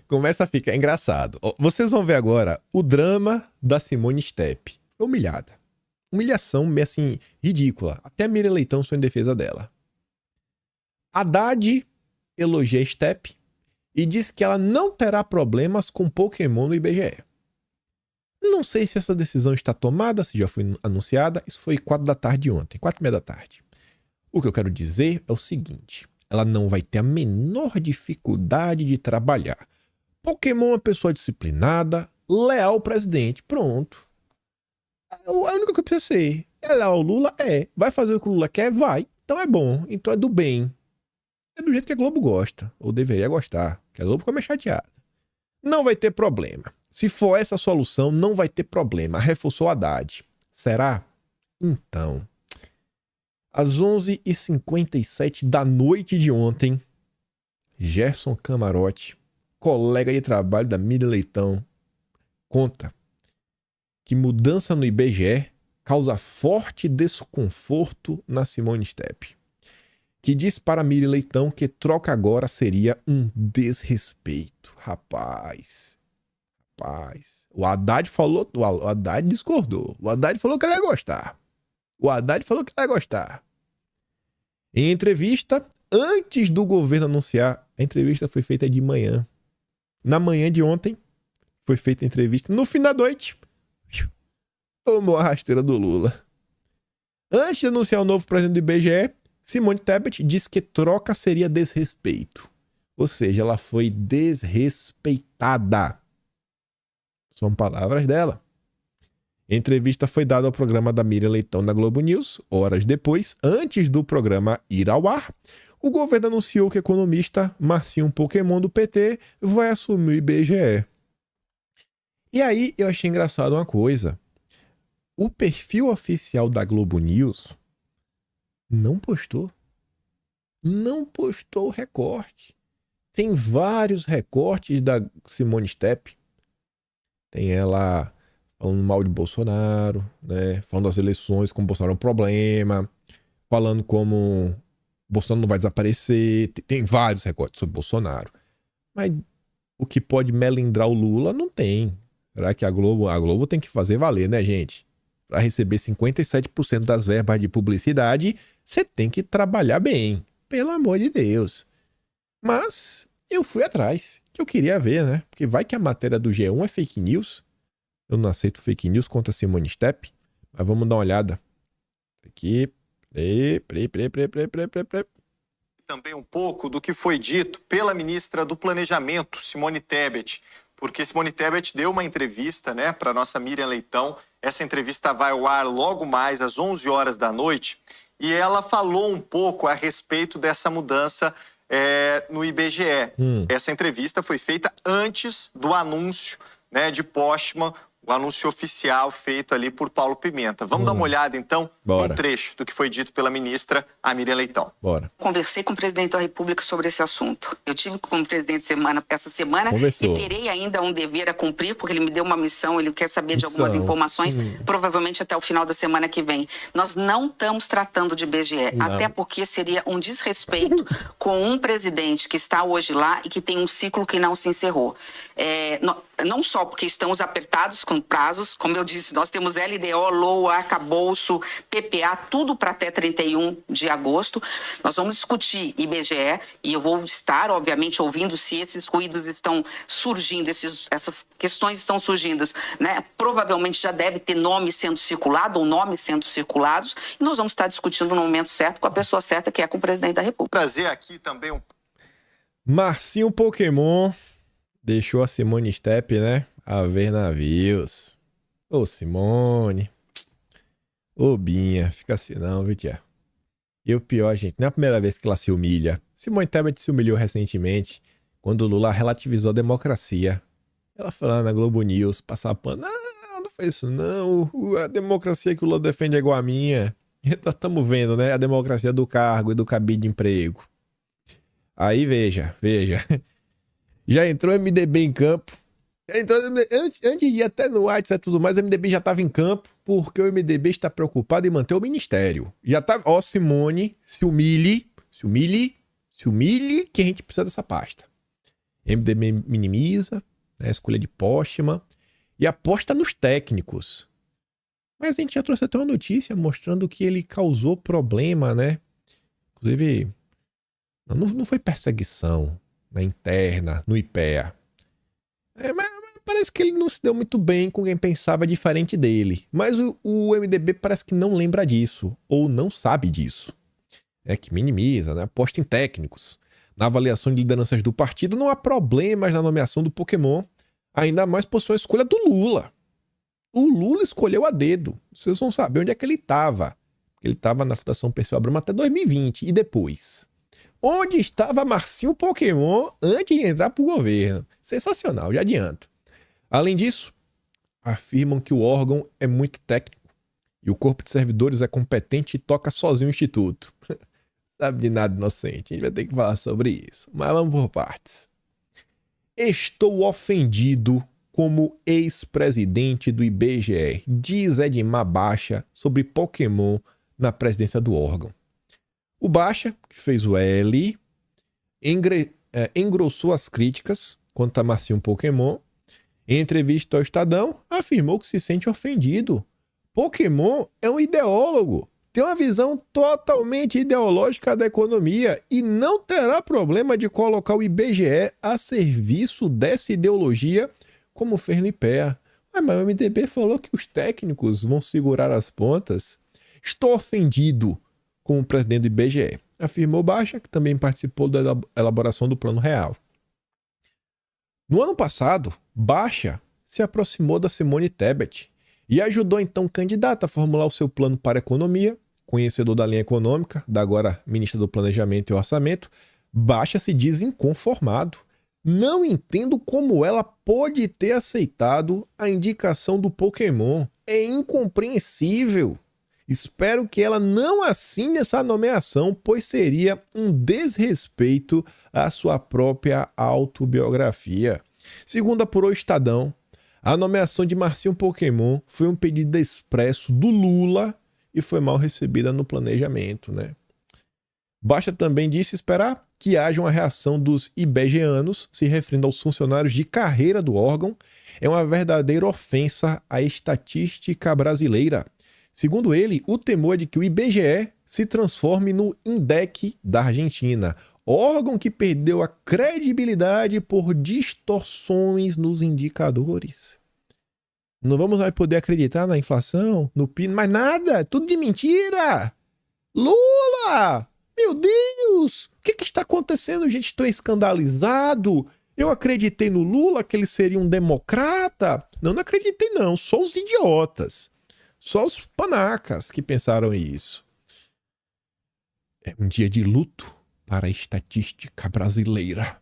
começa a ficar engraçado. Vocês vão ver agora o drama da Simone Steph. Humilhada. Humilhação meio assim, ridícula. Até a Miriam Leitão só em defesa dela. Haddad elogia Steph e diz que ela não terá problemas com Pokémon no IBGE. Não sei se essa decisão está tomada, se já foi anunciada. Isso foi 4 da tarde ontem, 4h30 da tarde. O que eu quero dizer é o seguinte. Ela não vai ter a menor dificuldade de trabalhar. Pokémon é uma pessoa disciplinada, leal ao presidente. Pronto. É a única que precisa ser. É leal ao Lula? É. Vai fazer o que o Lula quer? Vai. Então é bom. Então é do bem. É do jeito que a Globo gosta. Ou deveria gostar. Que a Globo fica meio chateada. Não vai ter problema. Se for essa a solução, não vai ter problema. Reforçou Haddad. Será? Então, às 11h57 da noite de ontem, Gerson Camarote, colega de trabalho da Miriam Leitão, conta que mudança no IBGE causa forte desconforto na Simone Tebet, que diz para Miriam Leitão que troca agora seria um desrespeito. Rapaz. O Haddad falou, o Haddad discordou. O Haddad falou que ele ia gostar. Em entrevista, antes do governo anunciar, a entrevista foi feita de manhã. Na manhã de ontem, foi feita a entrevista. No fim da noite, tomou a rasteira do Lula. Antes de anunciar o novo presidente do IBGE, Simone Tebet disse que troca seria desrespeito. Ou seja, ela foi desrespeitada. São palavras dela. A entrevista foi dada ao programa da Miriam Leitão na Globo News. Horas depois, antes do programa ir ao ar, o governo anunciou que o economista Marcinho Pokémon do PT vai assumir o IBGE. E aí eu achei engraçado uma coisa. O perfil oficial da Globo News não postou. Não postou o recorte. Tem vários recortes da Simone Tebet. Tem ela falando mal de Bolsonaro, né? Falando das eleições, como Bolsonaro é um problema. Falando como Bolsonaro não vai desaparecer. Tem vários recortes sobre Bolsonaro. Mas o que pode melindrar o Lula não tem. Será que a Globo tem que fazer valer, né, gente? Para receber 57% das verbas de publicidade, você tem que trabalhar bem. Pelo amor de Deus. Mas eu fui atrás, que eu queria ver, né? Porque vai que a matéria do G1 é fake news. Eu não aceito fake news contra Simone Tebet. Mas vamos dar uma olhada. Aqui. Também um pouco do que foi dito pela ministra do Planejamento, Simone Tebet. Porque Simone Tebet deu uma entrevista, né, para nossa Miriam Leitão. Essa entrevista vai ao ar logo mais às 11 horas da noite. E ela falou um pouco a respeito dessa mudança no IBGE. Essa entrevista foi feita antes do anúncio, né, de Postman, o anúncio oficial feito ali por Paulo Pimenta. Vamos dar uma olhada, então, num trecho do que foi dito pela ministra Miriam Leitão. Bora. Conversei com o presidente da República sobre esse assunto. Eu tive com o presidente essa semana Conversou. E terei ainda um dever a cumprir, porque ele me deu uma missão, ele quer saber de algumas informações, provavelmente até o final da semana que vem. Nós não estamos tratando de IBGE, até porque seria um desrespeito com um presidente que está hoje lá e que tem um ciclo que não se encerrou. Não só porque estamos apertados com prazos, como eu disse, nós temos LDO, LOA, arcabouço, PPA, tudo para até 31 de agosto. Nós vamos discutir IBGE e eu vou estar, obviamente, ouvindo se esses ruídos estão surgindo, essas questões estão surgindo, né? Provavelmente já deve ter nome sendo circulado ou nomes sendo circulados e nós vamos estar discutindo no momento certo com a pessoa certa, que é com o presidente da República. Trazer aqui também um... Marcinho Pokémon deixou a Simone Tebet, né, a ver navios. Ô, Simone. Ô, Binha. Fica assim não, viu, tia? E o pior, gente, não é a primeira vez que ela se humilha. Simone Tebet se humilhou recentemente quando o Lula relativizou a democracia. Ela falando na Globo News, passar pano. Não foi isso não. A democracia que o Lula defende é igual a minha. Estamos vendo, né? A democracia do cargo e do cabide de emprego. Aí, veja. Já entrou o MDB em campo. Antes de ir até no WhatsApp e tudo mais, o MDB já estava em campo, porque o MDB está preocupado em manter o ministério. Já tá, Simone, se humilhe, que a gente precisa dessa pasta. MDB minimiza, né, a escolha de Postman e aposta nos técnicos. Mas a gente já trouxe até uma notícia mostrando que ele causou problema, né? Inclusive, não foi perseguição, né, interna, no IPEA. Mas parece que ele não se deu muito bem com quem pensava diferente dele. Mas o MDB parece que não lembra disso, ou não sabe disso. Que minimiza, né? Aposta em técnicos. Na avaliação de lideranças do partido, não há problemas na nomeação do Pokémon, ainda mais por sua escolha do Lula. O Lula escolheu a dedo. Vocês vão saber onde é que ele estava. Ele estava na Fundação Perseu Abramo até 2020. E depois? Onde estava Marcinho Pokémon antes de entrar pro governo? Sensacional, já adianto. Além disso, afirmam que o órgão é muito técnico e o corpo de servidores é competente e toca sozinho o instituto. Sabe de nada, inocente. A gente vai ter que falar sobre isso. Mas vamos por partes. Estou ofendido como ex-presidente do IBGE, diz Edmar Baixa sobre Pokémon na presidência do órgão. O Baixa, que fez o L, engrossou as críticas quanto a Marcinho Pokémon. Em entrevista ao Estadão, afirmou que se sente ofendido. Pokémon é um ideólogo, tem uma visão totalmente ideológica da economia e não terá problema de colocar o IBGE a serviço dessa ideologia, como fez no IPEA. Mas o MDB falou que os técnicos vão segurar as pontas. Estou ofendido com o presidente do IBGE, afirmou Baixa, que também participou da elaboração do Plano Real. No ano passado, Baixa se aproximou da Simone Tebet e ajudou então o candidato a formular o seu plano para a economia. Conhecedor da linha econômica, da agora ministra do Planejamento e Orçamento, Baixa se diz inconformado. Não entendo como ela pode ter aceitado a indicação do Pokémon. É incompreensível. Espero que ela não assine essa nomeação, pois seria um desrespeito à sua própria autobiografia. Segundo apurou o Estadão, a nomeação de Marcinho Pokémon foi um pedido expresso do Lula e foi mal recebida no planejamento, né? Baixa também disse esperar que haja uma reação dos ibegeanos, se referindo aos funcionários de carreira do órgão. É uma verdadeira ofensa à estatística brasileira. Segundo ele, o temor é de que o IBGE se transforme no INDEC da Argentina, órgão que perdeu a credibilidade por distorções nos indicadores. Não vamos mais poder acreditar na inflação, no PIB, mais nada, tudo de mentira. Lula! Meu Deus! O que está acontecendo, gente? Estou escandalizado. Eu acreditei no Lula, que ele seria um democrata. Não acreditei não, só os idiotas. Só os panacas que pensaram isso. É um dia de luto para a estatística brasileira.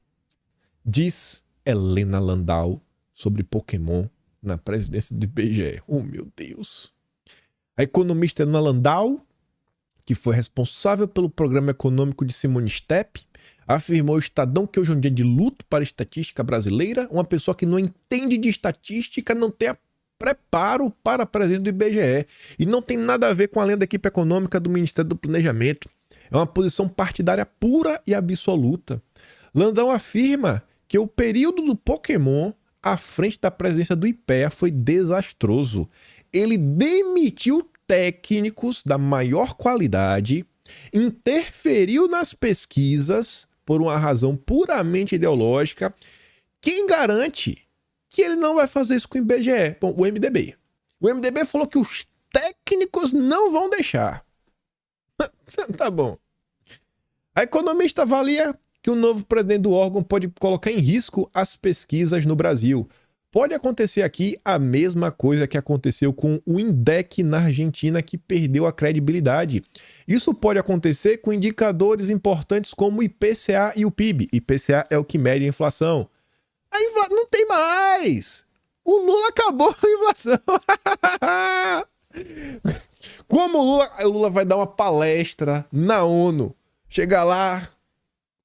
Diz Helena Landau sobre Pokémon na presidência do IBGE. Oh, meu Deus. A economista Helena Landau, que foi responsável pelo programa econômico de Simone Tebet, afirmou ao Estadão que hoje é um dia de luto para a estatística brasileira. Uma pessoa que não entende de estatística não tem preparo para a presidência do IBGE. E não tem nada a ver com a linha da equipe econômica do Ministério do Planejamento. É uma posição partidária pura e absoluta. Landau afirma que o período do Pokémon à frente da presidência do IPEA foi desastroso. Ele demitiu técnicos da maior qualidade, interferiu nas pesquisas por uma razão puramente ideológica. Quem garante que ele não vai fazer isso com o IBGE? Bom, o MDB. O MDB falou que os técnicos não vão deixar. Tá bom. A economista avalia que o novo presidente do órgão pode colocar em risco as pesquisas no Brasil. Pode acontecer aqui a mesma coisa que aconteceu com o INDEC na Argentina, que perdeu a credibilidade. Isso pode acontecer com indicadores importantes como o IPCA e o PIB. IPCA é o que mede a inflação. A inflação não tem mais! O Lula acabou com a inflação! Como o Lula vai dar uma palestra na ONU. Chega lá,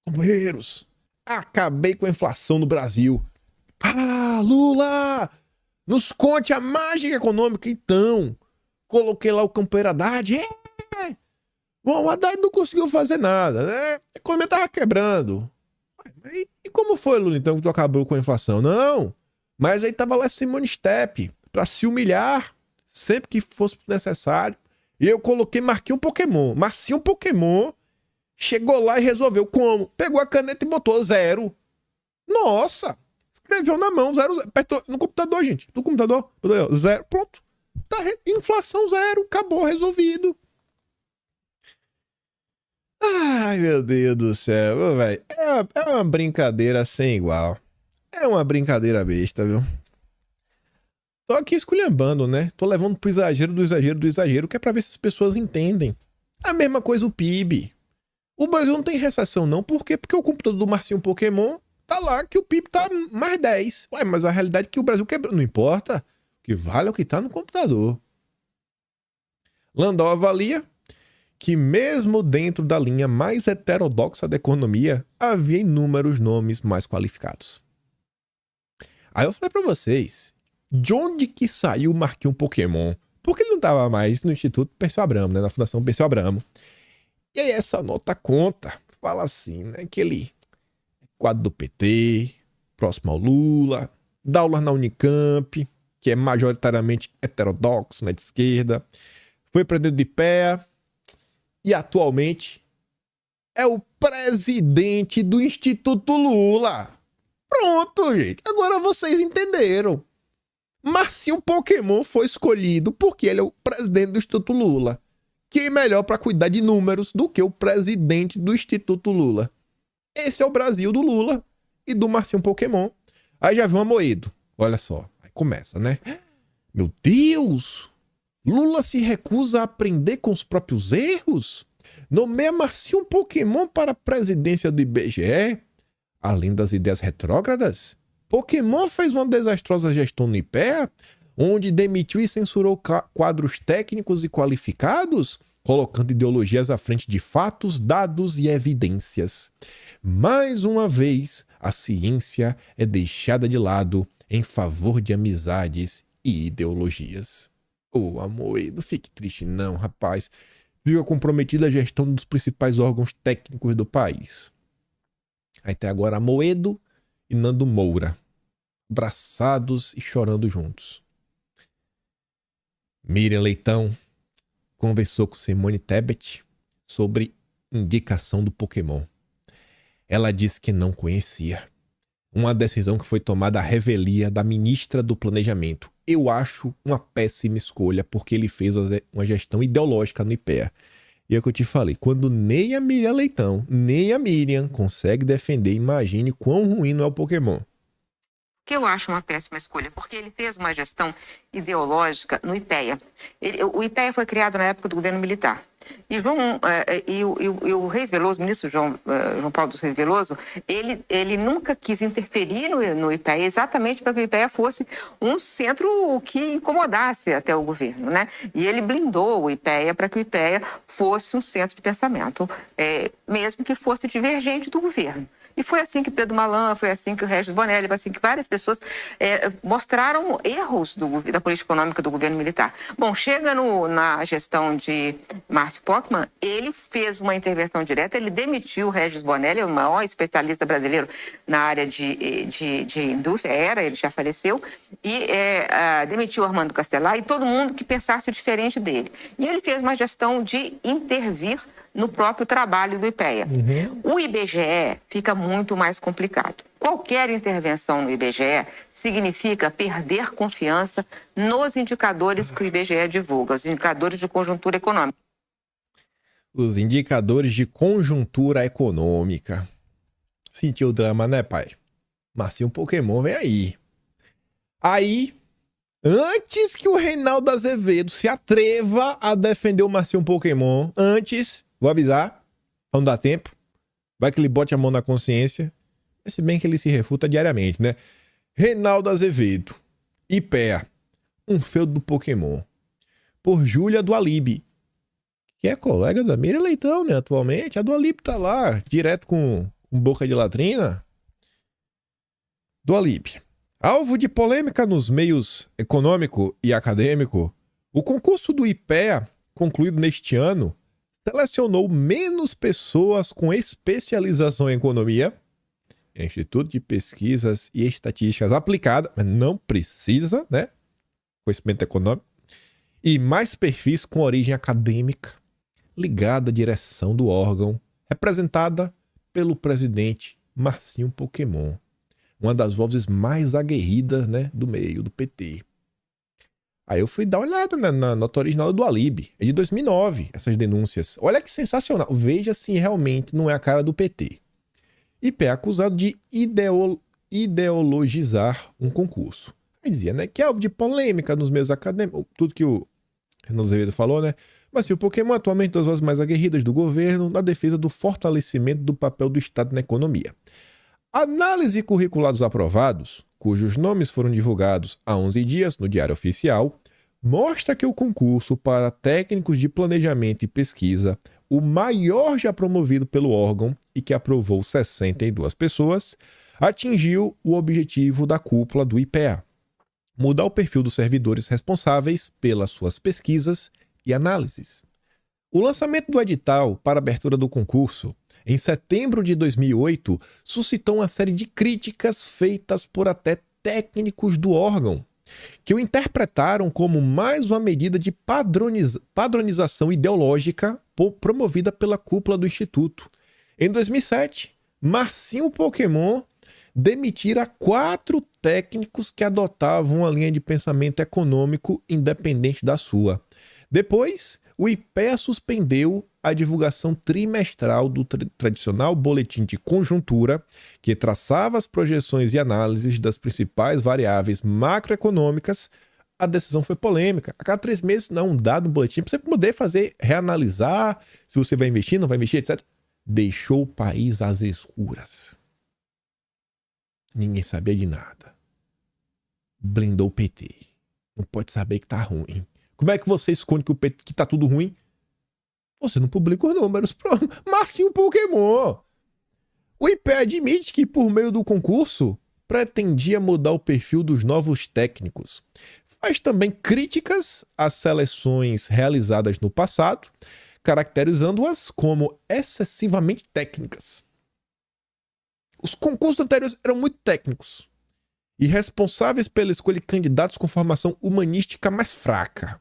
companheiros, acabei com a inflação no Brasil. Ah, Lula, nos conte a mágica econômica. Então, coloquei lá o companheiro Haddad. Bom, o Haddad não conseguiu fazer nada, né? A economia tava quebrando. E como foi, Lula, então, que tu acabou com a inflação? Não, mas aí tava lá Simone Tebet para se humilhar sempre que fosse necessário. E eu marquei um Pokémon. Marcinho um Pokémon. Chegou lá e resolveu. Como? Pegou a caneta e botou 0. Nossa! Escreveu na mão, 0. Apertou no computador, gente. No computador. 0. Pronto. Tá inflação 0. Acabou, resolvido. Ai, meu Deus do céu. Véio. É uma brincadeira sem igual. É uma brincadeira besta, viu? Tô aqui esculhambando, né? Tô levando pro exagero do exagero do exagero, que é pra ver se as pessoas entendem. A mesma coisa o PIB. O Brasil não tem recessão, não. Por quê? Porque o computador do Marcinho Pokémon tá lá que o PIB tá mais 10. Ué, mas a realidade é que o Brasil quebrou. Não importa. O que vale é o que tá no computador. Landau avalia que mesmo dentro da linha mais heterodoxa da economia, havia inúmeros nomes mais qualificados. Aí eu falei pra vocês, de onde que saiu o Marquinhos Pokémon? Porque ele não tava mais no Instituto Perseu Abramo, né? Na Fundação Perseu Abramo. E aí essa nota conta, fala assim, né? Que ele é quadro do PT, próximo ao Lula, dá aula na Unicamp, que é majoritariamente heterodoxo, né? De esquerda. Foi presidente do IPEA e atualmente é o presidente do Instituto Lula. Pronto, gente. Agora vocês entenderam. Marcinho Pokémon foi escolhido porque ele é o presidente do Instituto Lula. Quem é melhor para cuidar de números do que o presidente do Instituto Lula? Esse é o Brasil do Lula e do Marcinho Pokémon. Aí já vem o Amoedo. Olha só. Aí começa, né? Meu Deus! Lula se recusa a aprender com os próprios erros? Nomeia Marcinho Pokémon para a presidência do IBGE? Além das ideias retrógradas? Pokémon fez uma desastrosa gestão no IPEA, onde demitiu e censurou quadros técnicos e qualificados, colocando ideologias à frente de fatos, dados e evidências. Mais uma vez, a ciência é deixada de lado em favor de amizades e ideologias. Ô, Amoedo, não fique triste não, rapaz. Viu a comprometida gestão dos principais órgãos técnicos do país. Aí tem agora Amoedo e Nando Moura, abraçados e chorando juntos. Miriam Leitão conversou com Simone Tebet sobre indicação do Pokémon. Ela disse que não conhecia. Uma decisão que foi tomada à revelia da ministra do Planejamento. Eu acho uma péssima escolha, porque ele fez uma gestão ideológica no IPEA. E é o que eu te falei, quando nem a Miriam Leitão, nem a Miriam consegue defender, imagine quão ruim não é o Pokémon. Que eu acho uma péssima escolha, porque ele fez uma gestão ideológica no IPEA. O IPEA foi criado na época do governo militar. E o Reis Veloso, o ministro João Paulo dos Reis Veloso, ele nunca quis interferir no IPEA, exatamente para que o IPEA fosse um centro que incomodasse até o governo, né? E ele blindou o IPEA para que o IPEA fosse um centro de pensamento, mesmo que fosse divergente do governo. E foi assim que Pedro Malan, foi assim que o Regis Bonelli, foi assim que várias pessoas mostraram erros da política econômica do governo militar. Bom, chega na gestão de Márcio Pokémon, ele fez uma intervenção direta, ele demitiu o Regis Bonelli, o maior especialista brasileiro na área de indústria, ele já faleceu, e demitiu o Armando Castelar e todo mundo que pensasse diferente dele. E ele fez uma gestão de intervir no próprio trabalho do IPEA. O IBGE fica muito mais complicado. Qualquer intervenção no IBGE significa perder confiança nos indicadores que o IBGE divulga, os indicadores de conjuntura econômica. Os indicadores de conjuntura econômica. Sentiu o drama, né, pai? Marcinho Pokémon vem aí. Aí, antes que o Reinaldo Azevedo se atreva a defender o Marcinho Pokémon, vou avisar, não dá tempo, vai que ele bote a mão na consciência, se bem que ele se refuta diariamente, né? Reinaldo Azevedo, IPEA, um feudo do Pokémon, por Júlia do Alibe, que é colega da Miriam Leitão, né, atualmente. A do Alibe tá lá, direto com boca de latrina. Do Alibe. Alvo de polêmica nos meios econômico e acadêmico, o concurso do IPEA, concluído neste ano, selecionou menos pessoas com especialização em economia, Instituto de Pesquisas e Estatísticas Aplicadas, mas não precisa, né? Conhecimento econômico, e mais perfis com origem acadêmica, ligada à direção do órgão, representada pelo presidente Marcinho Pokémon, uma das vozes mais aguerridas, né, do meio do PT. Aí eu fui dar uma olhada na nota original do Alibe. É de 2009, essas denúncias. Olha que sensacional. Veja se realmente não é a cara do PT. IPE é acusado de ideologizar um concurso. Aí dizia, né, que é alvo de polêmica nos meios acadêmicos. Tudo que o Renan Azevedo falou, né? Mas se o Pokémon atualmente das vozes mais aguerridas do governo na defesa do fortalecimento do papel do Estado na economia. Análise curricular dos aprovados, cujos nomes foram divulgados há 11 dias no Diário Oficial, mostra que o concurso para técnicos de planejamento e pesquisa, o maior já promovido pelo órgão e que aprovou 62 pessoas, atingiu o objetivo da cúpula do IPEA: mudar o perfil dos servidores responsáveis pelas suas pesquisas e análises. O lançamento do edital para abertura do concurso, em setembro de 2008, suscitou uma série de críticas feitas por até técnicos do órgão, que o interpretaram como mais uma medida de padronização ideológica promovida pela cúpula do Instituto. Em 2007, Marcinho Pokémon demitira 4 técnicos que adotavam uma linha de pensamento econômico independente da sua. Depois, o IPEA suspendeu a divulgação trimestral do tradicional boletim de conjuntura, que traçava as projeções e análises das principais variáveis macroeconômicas. A decisão foi polêmica. A cada 3 meses não dado um boletim para você poder reanalisar se você vai investir, não vai investir, etc. Deixou o país às escuras. Ninguém sabia de nada. Blindou o PT. Não pode saber que tá ruim. Como é que você esconde que tá tudo ruim? Você não publica os números. Marcinho Pokémon. O IPEA admite que, por meio do concurso, pretendia mudar o perfil dos novos técnicos. Faz também críticas às seleções realizadas no passado, caracterizando-as como excessivamente técnicas. Os concursos anteriores eram muito técnicos e responsáveis pela escolha de candidatos com formação humanística mais fraca.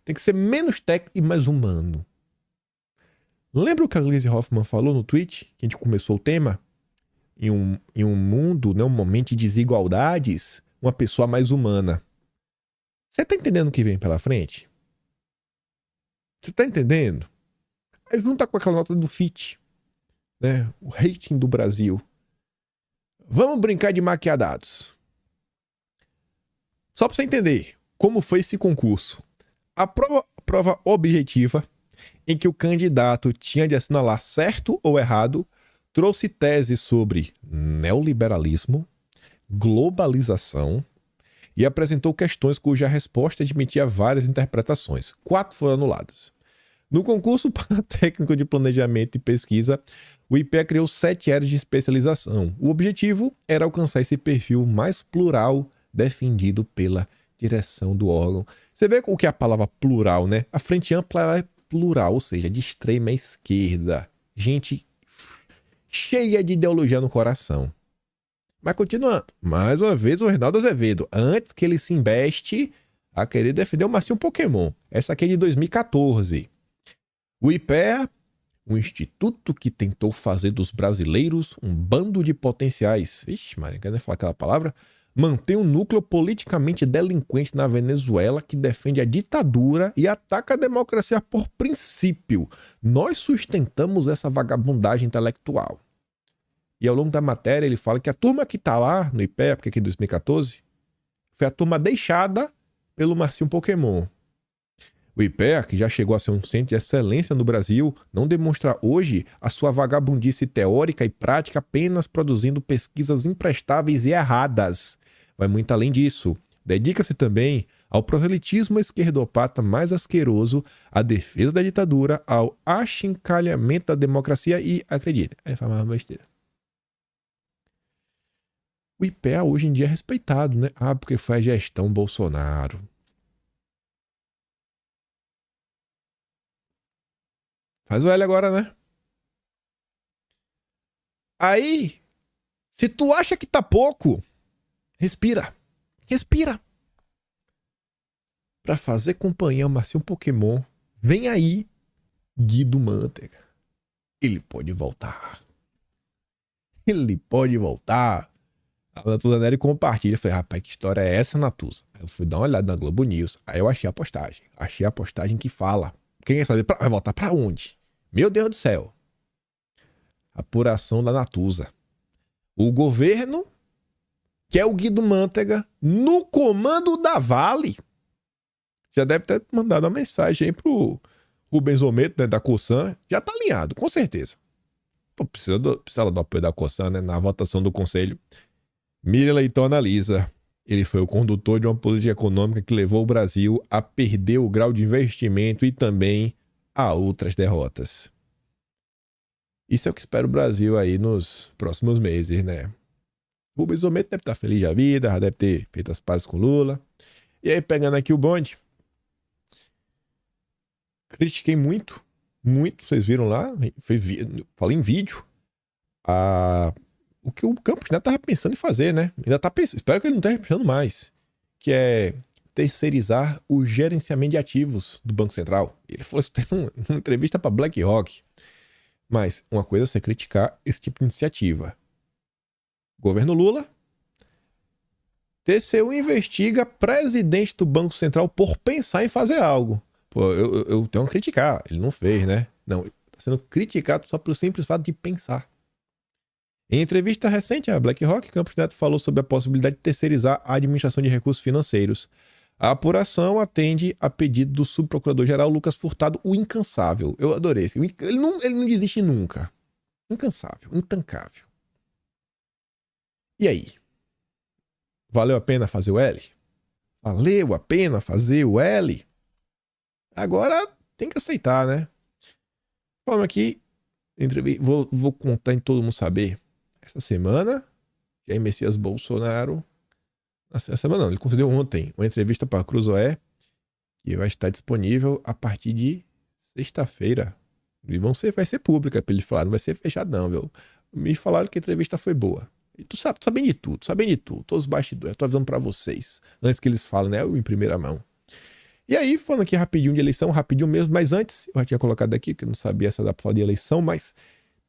Tem que ser menos técnico e mais humano. Lembra o que a Gleisi Hoffmann falou no tweet, que a gente começou o tema? Em um mundo, né, um momento de desigualdades, uma pessoa mais humana. Você tá entendendo o que vem pela frente? Você tá entendendo? Aí junta com aquela nota do FIT, né, o rating do Brasil. Vamos brincar de maquiar dados. Só para você entender como foi esse concurso. A prova objetiva, em que o candidato tinha de assinalar certo ou errado, trouxe teses sobre neoliberalismo, globalização e apresentou questões cuja resposta admitia várias interpretações. 4 foram anuladas. No concurso para técnico de planejamento e pesquisa, o IPEA criou 7 áreas de especialização. O objetivo era alcançar esse perfil mais plural defendido pela direção do órgão. Você vê o que é a palavra plural, né? A frente ampla é plural, ou seja, de extrema esquerda. Gente cheia de ideologia no coração. Mas continuando, mais uma vez o Reinaldo Azevedo, antes que ele se embeste a querer defender o Marcinho Pokémon. Essa aqui é de 2014. O IPEA, um instituto que tentou fazer dos brasileiros um bando de potenciais. Ixi, Maria, quer nem falar aquela palavra? Mantém um núcleo politicamente delinquente na Venezuela que defende a ditadura e ataca a democracia por princípio. Nós sustentamos essa vagabundagem intelectual. E ao longo da matéria ele fala que a turma que está lá no IPEA, porque aqui em 2014, foi a turma deixada pelo Marcinho Pokémon. O IPEA, que já chegou a ser um centro de excelência no Brasil, não demonstra hoje a sua vagabundice teórica e prática apenas produzindo pesquisas imprestáveis e erradas. Vai muito além disso. Dedica-se também ao proselitismo esquerdopata mais asqueroso, à defesa da ditadura, ao achincalhamento da democracia e, acredita, aí fala uma besteira. O IPEA hoje em dia é respeitado, né? Ah, porque foi a gestão Bolsonaro. Faz o L agora, né? Aí, se tu acha que tá pouco, respira. Respira. Pra fazer companhia ao Marcinho Pokémon, vem aí Guido Mantega. Ele pode voltar. Ele pode voltar. A Natuza Neri compartilha. Eu falei, rapaz, que história é essa, Natuza? Eu fui dar uma olhada na Globo News. Aí eu achei a postagem. Achei a postagem que fala. Quem quer saber? Vai voltar pra onde? Meu Deus do céu. Apuração da Natuza. O governo quer o Guido Mantega no comando da Vale. Já deve ter mandado uma mensagem aí pro Rubens Ometo, né, da Cosan. Já tá alinhado, com certeza. Pô, precisa do apoio da Cosan, né? Na votação do Conselho. Miriam Leitão analisa. Ele foi o condutor de uma política econômica que levou o Brasil a perder o grau de investimento e também a outras derrotas. Isso é o que espera o Brasil aí nos próximos meses, né? O Rubens Ometo deve estar feliz da vida, já deve ter feito as pazes com Lula. E aí, pegando aqui o bonde, critiquei muito, vocês viram lá, falei em vídeo, o que o Campos Neto estava pensando em fazer, né? Ainda tá pensando, espero que ele não esteja pensando mais, que é terceirizar o gerenciamento de ativos do Banco Central. Ele fosse ter uma entrevista para BlackRock. Mas uma coisa é você criticar esse tipo de iniciativa. Governo Lula, TCU investiga presidente do Banco Central por pensar em fazer algo. Pô, eu tenho que criticar, ele não fez, né? Não, está sendo criticado só pelo simples fato de pensar. Em entrevista recente à BlackRock, Campos Neto falou sobre a possibilidade de terceirizar a administração de recursos financeiros. A apuração atende a pedido do subprocurador-geral Lucas Furtado, o incansável. Eu adorei esse. Ele não desiste nunca. Incansável, intancável. E aí? Valeu a pena fazer o L? Valeu a pena fazer o L? Agora tem que aceitar, né? Vamos aqui. Vou contar em todo mundo saber. Essa semana, Jair Messias Bolsonaro. Essa semana não, ele concedeu ontem uma entrevista para a Cruzoé, que vai estar disponível a partir de sexta-feira. E vai ser pública, para ele falar, não vai ser fechado não, viu? Me falaram que a entrevista foi boa. E tu sabe, sabendo de tudo, todos os bastidores, eu tô avisando para vocês, antes que eles falem, né, eu em primeira mão. E aí, falando aqui rapidinho de eleição, rapidinho mesmo, mas antes, eu já tinha colocado aqui, que eu não sabia se dá pra falar de eleição, mas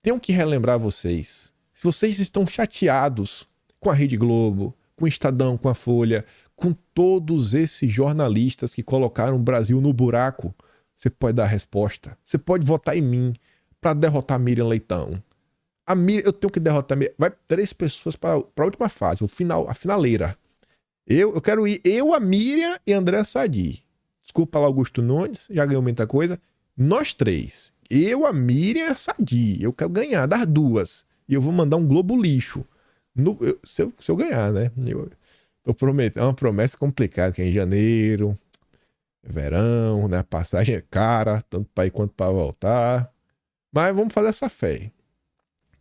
tenho que relembrar vocês, se vocês estão chateados com a Rede Globo, com o Estadão, com a Folha, com todos esses jornalistas que colocaram o Brasil no buraco, você pode dar a resposta. Você pode votar em mim para derrotar a Miriam Leitão. Eu tenho que derrotar a Miriam. Vai 3 pessoas para a última fase, a finaleira. Eu quero ir, a Miriam e André Sadi. Desculpa lá, Augusto Nunes, já ganhou muita coisa. Nós 3. A Miriam e a Sadi. Eu quero ganhar das 2. E eu vou mandar um globo lixo. Se eu ganhar, né? Eu tô prometendo, é uma promessa complicada, que é em janeiro, verão, né? A passagem é cara, tanto para ir quanto para voltar. Mas vamos fazer essa fé.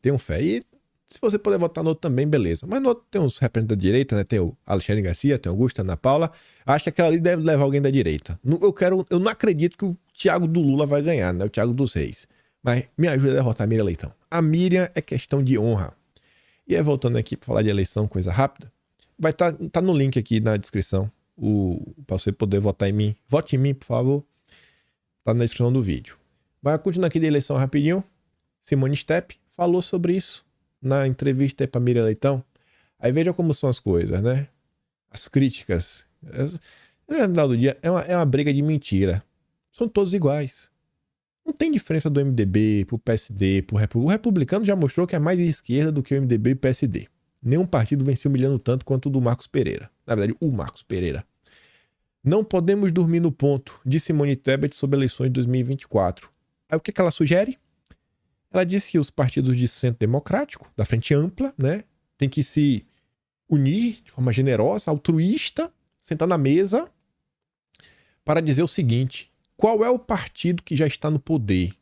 Tenho fé. E se você puder votar no outro também, beleza. Mas no outro tem uns representantes da direita, né? Tem o Alexandre Garcia, tem o Augusto, Ana Paula. Acho que aquela ali deve levar alguém da direita. Eu não acredito que o Thiago do Lula vai ganhar, né? O Thiago dos Reis. Mas me ajuda a derrotar a Miriam Leitão. A Miriam é questão de honra. E aí, voltando aqui para falar de eleição, coisa rápida, vai tá no link aqui na descrição, para você poder votar em mim. Vote em mim, por favor. Tá na descrição do vídeo. Vai continuando aqui de eleição rapidinho. Simone Steph falou sobre isso na entrevista para Miriam Leitão. Aí veja como são as coisas, né? As críticas. No final do dia, é uma briga de mentira. São todos iguais. Não tem diferença do MDB pro PSD, pro Republicano. O Republicano já mostrou que é mais esquerda do que o MDB e o PSD. Nenhum partido vem se humilhando tanto quanto o do Marcos Pereira. Na verdade, o Marcos Pereira. Não podemos dormir no ponto, disse Simone Tebet sobre eleições de 2024. Aí o que ela sugere? Ela disse que os partidos de centro democrático, da frente ampla, né, tem que se unir de forma generosa, altruísta, sentar na mesa para dizer o seguinte: qual é o partido que já está no poder?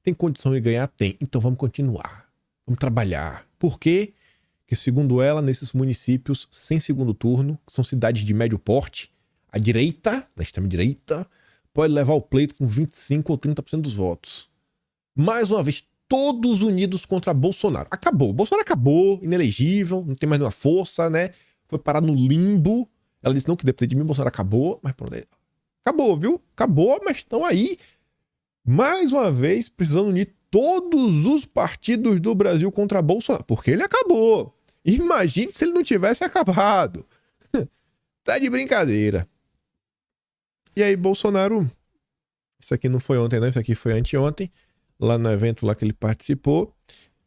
Tem condição de ganhar? Tem. Então vamos continuar. Vamos trabalhar. Por quê? Porque, segundo ela, nesses municípios sem segundo turno, que são cidades de médio porte, a direita, na extrema-direita, pode levar o pleito com 25% ou 30% dos votos. Mais uma vez, todos unidos contra Bolsonaro. Acabou. Bolsonaro acabou, inelegível, não tem mais nenhuma força, né? Foi parar no limbo. Ela disse, não, que depende de mim, Bolsonaro acabou, mas pronto. Acabou, viu? Acabou, mas estão aí, mais uma vez, precisando unir todos os partidos do Brasil contra Bolsonaro. Porque ele acabou. Imagine se ele não tivesse acabado. Tá de brincadeira. E aí, Bolsonaro... Isso aqui não foi ontem, né? Isso aqui foi anteontem. Lá no evento lá que ele participou.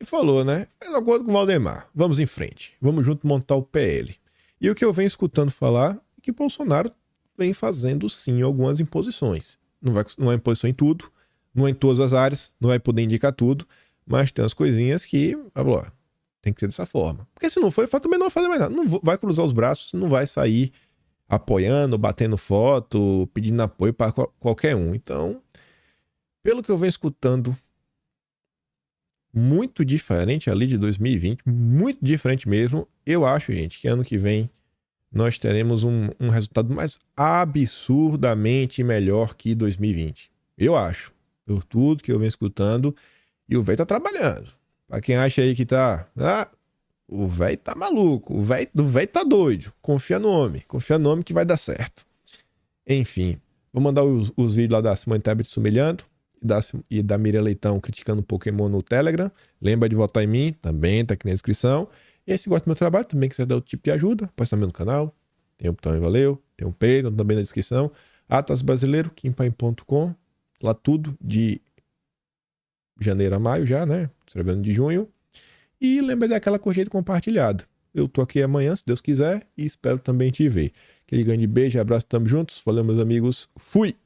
E falou, né? Fez um acordo com o Valdemar. Vamos em frente. Vamos junto montar o PL. E o que eu venho escutando falar é que Bolsonaro vem fazendo, sim, algumas imposições. Não é imposição em tudo, não é em todas as áreas, não vai poder indicar tudo, Mas tem umas coisinhas que, ó, tem que ser dessa forma. Porque se não for, ele fala, também não vai fazer mais nada. Não vai cruzar os braços, não vai sair apoiando, batendo foto, pedindo apoio para qualquer um. Então, pelo que eu venho escutando, muito diferente ali de 2020, muito diferente mesmo. Eu acho, gente, que ano que vem nós teremos um resultado mais absurdamente melhor que 2020. Eu acho. Por tudo que eu venho escutando. E o velho tá trabalhando. Pra quem acha aí que tá... o velho tá maluco. O velho tá doido. Confia no homem. Confia no homem que vai dar certo. Enfim. Vou mandar os vídeos lá da Simone Tebet se humilhando. E da Miriam Leitão criticando o Pokémon no Telegram. Lembra de votar em mim. Também tá aqui na descrição. E aí, se gosta do meu trabalho, também quiser dar outro tipo de ajuda, pode também no canal. Tem um botão aí, valeu. Tem um Patreon também na descrição. Atlas Brasileiro, kimpaim.com. Lá tudo de janeiro a maio já, né? Escrevendo de junho. E lembra daquela curtida compartilhada. Eu tô aqui amanhã, se Deus quiser. E espero também te ver. Aquele grande beijo, abraço, tamo juntos. Valeu, meus amigos. Fui!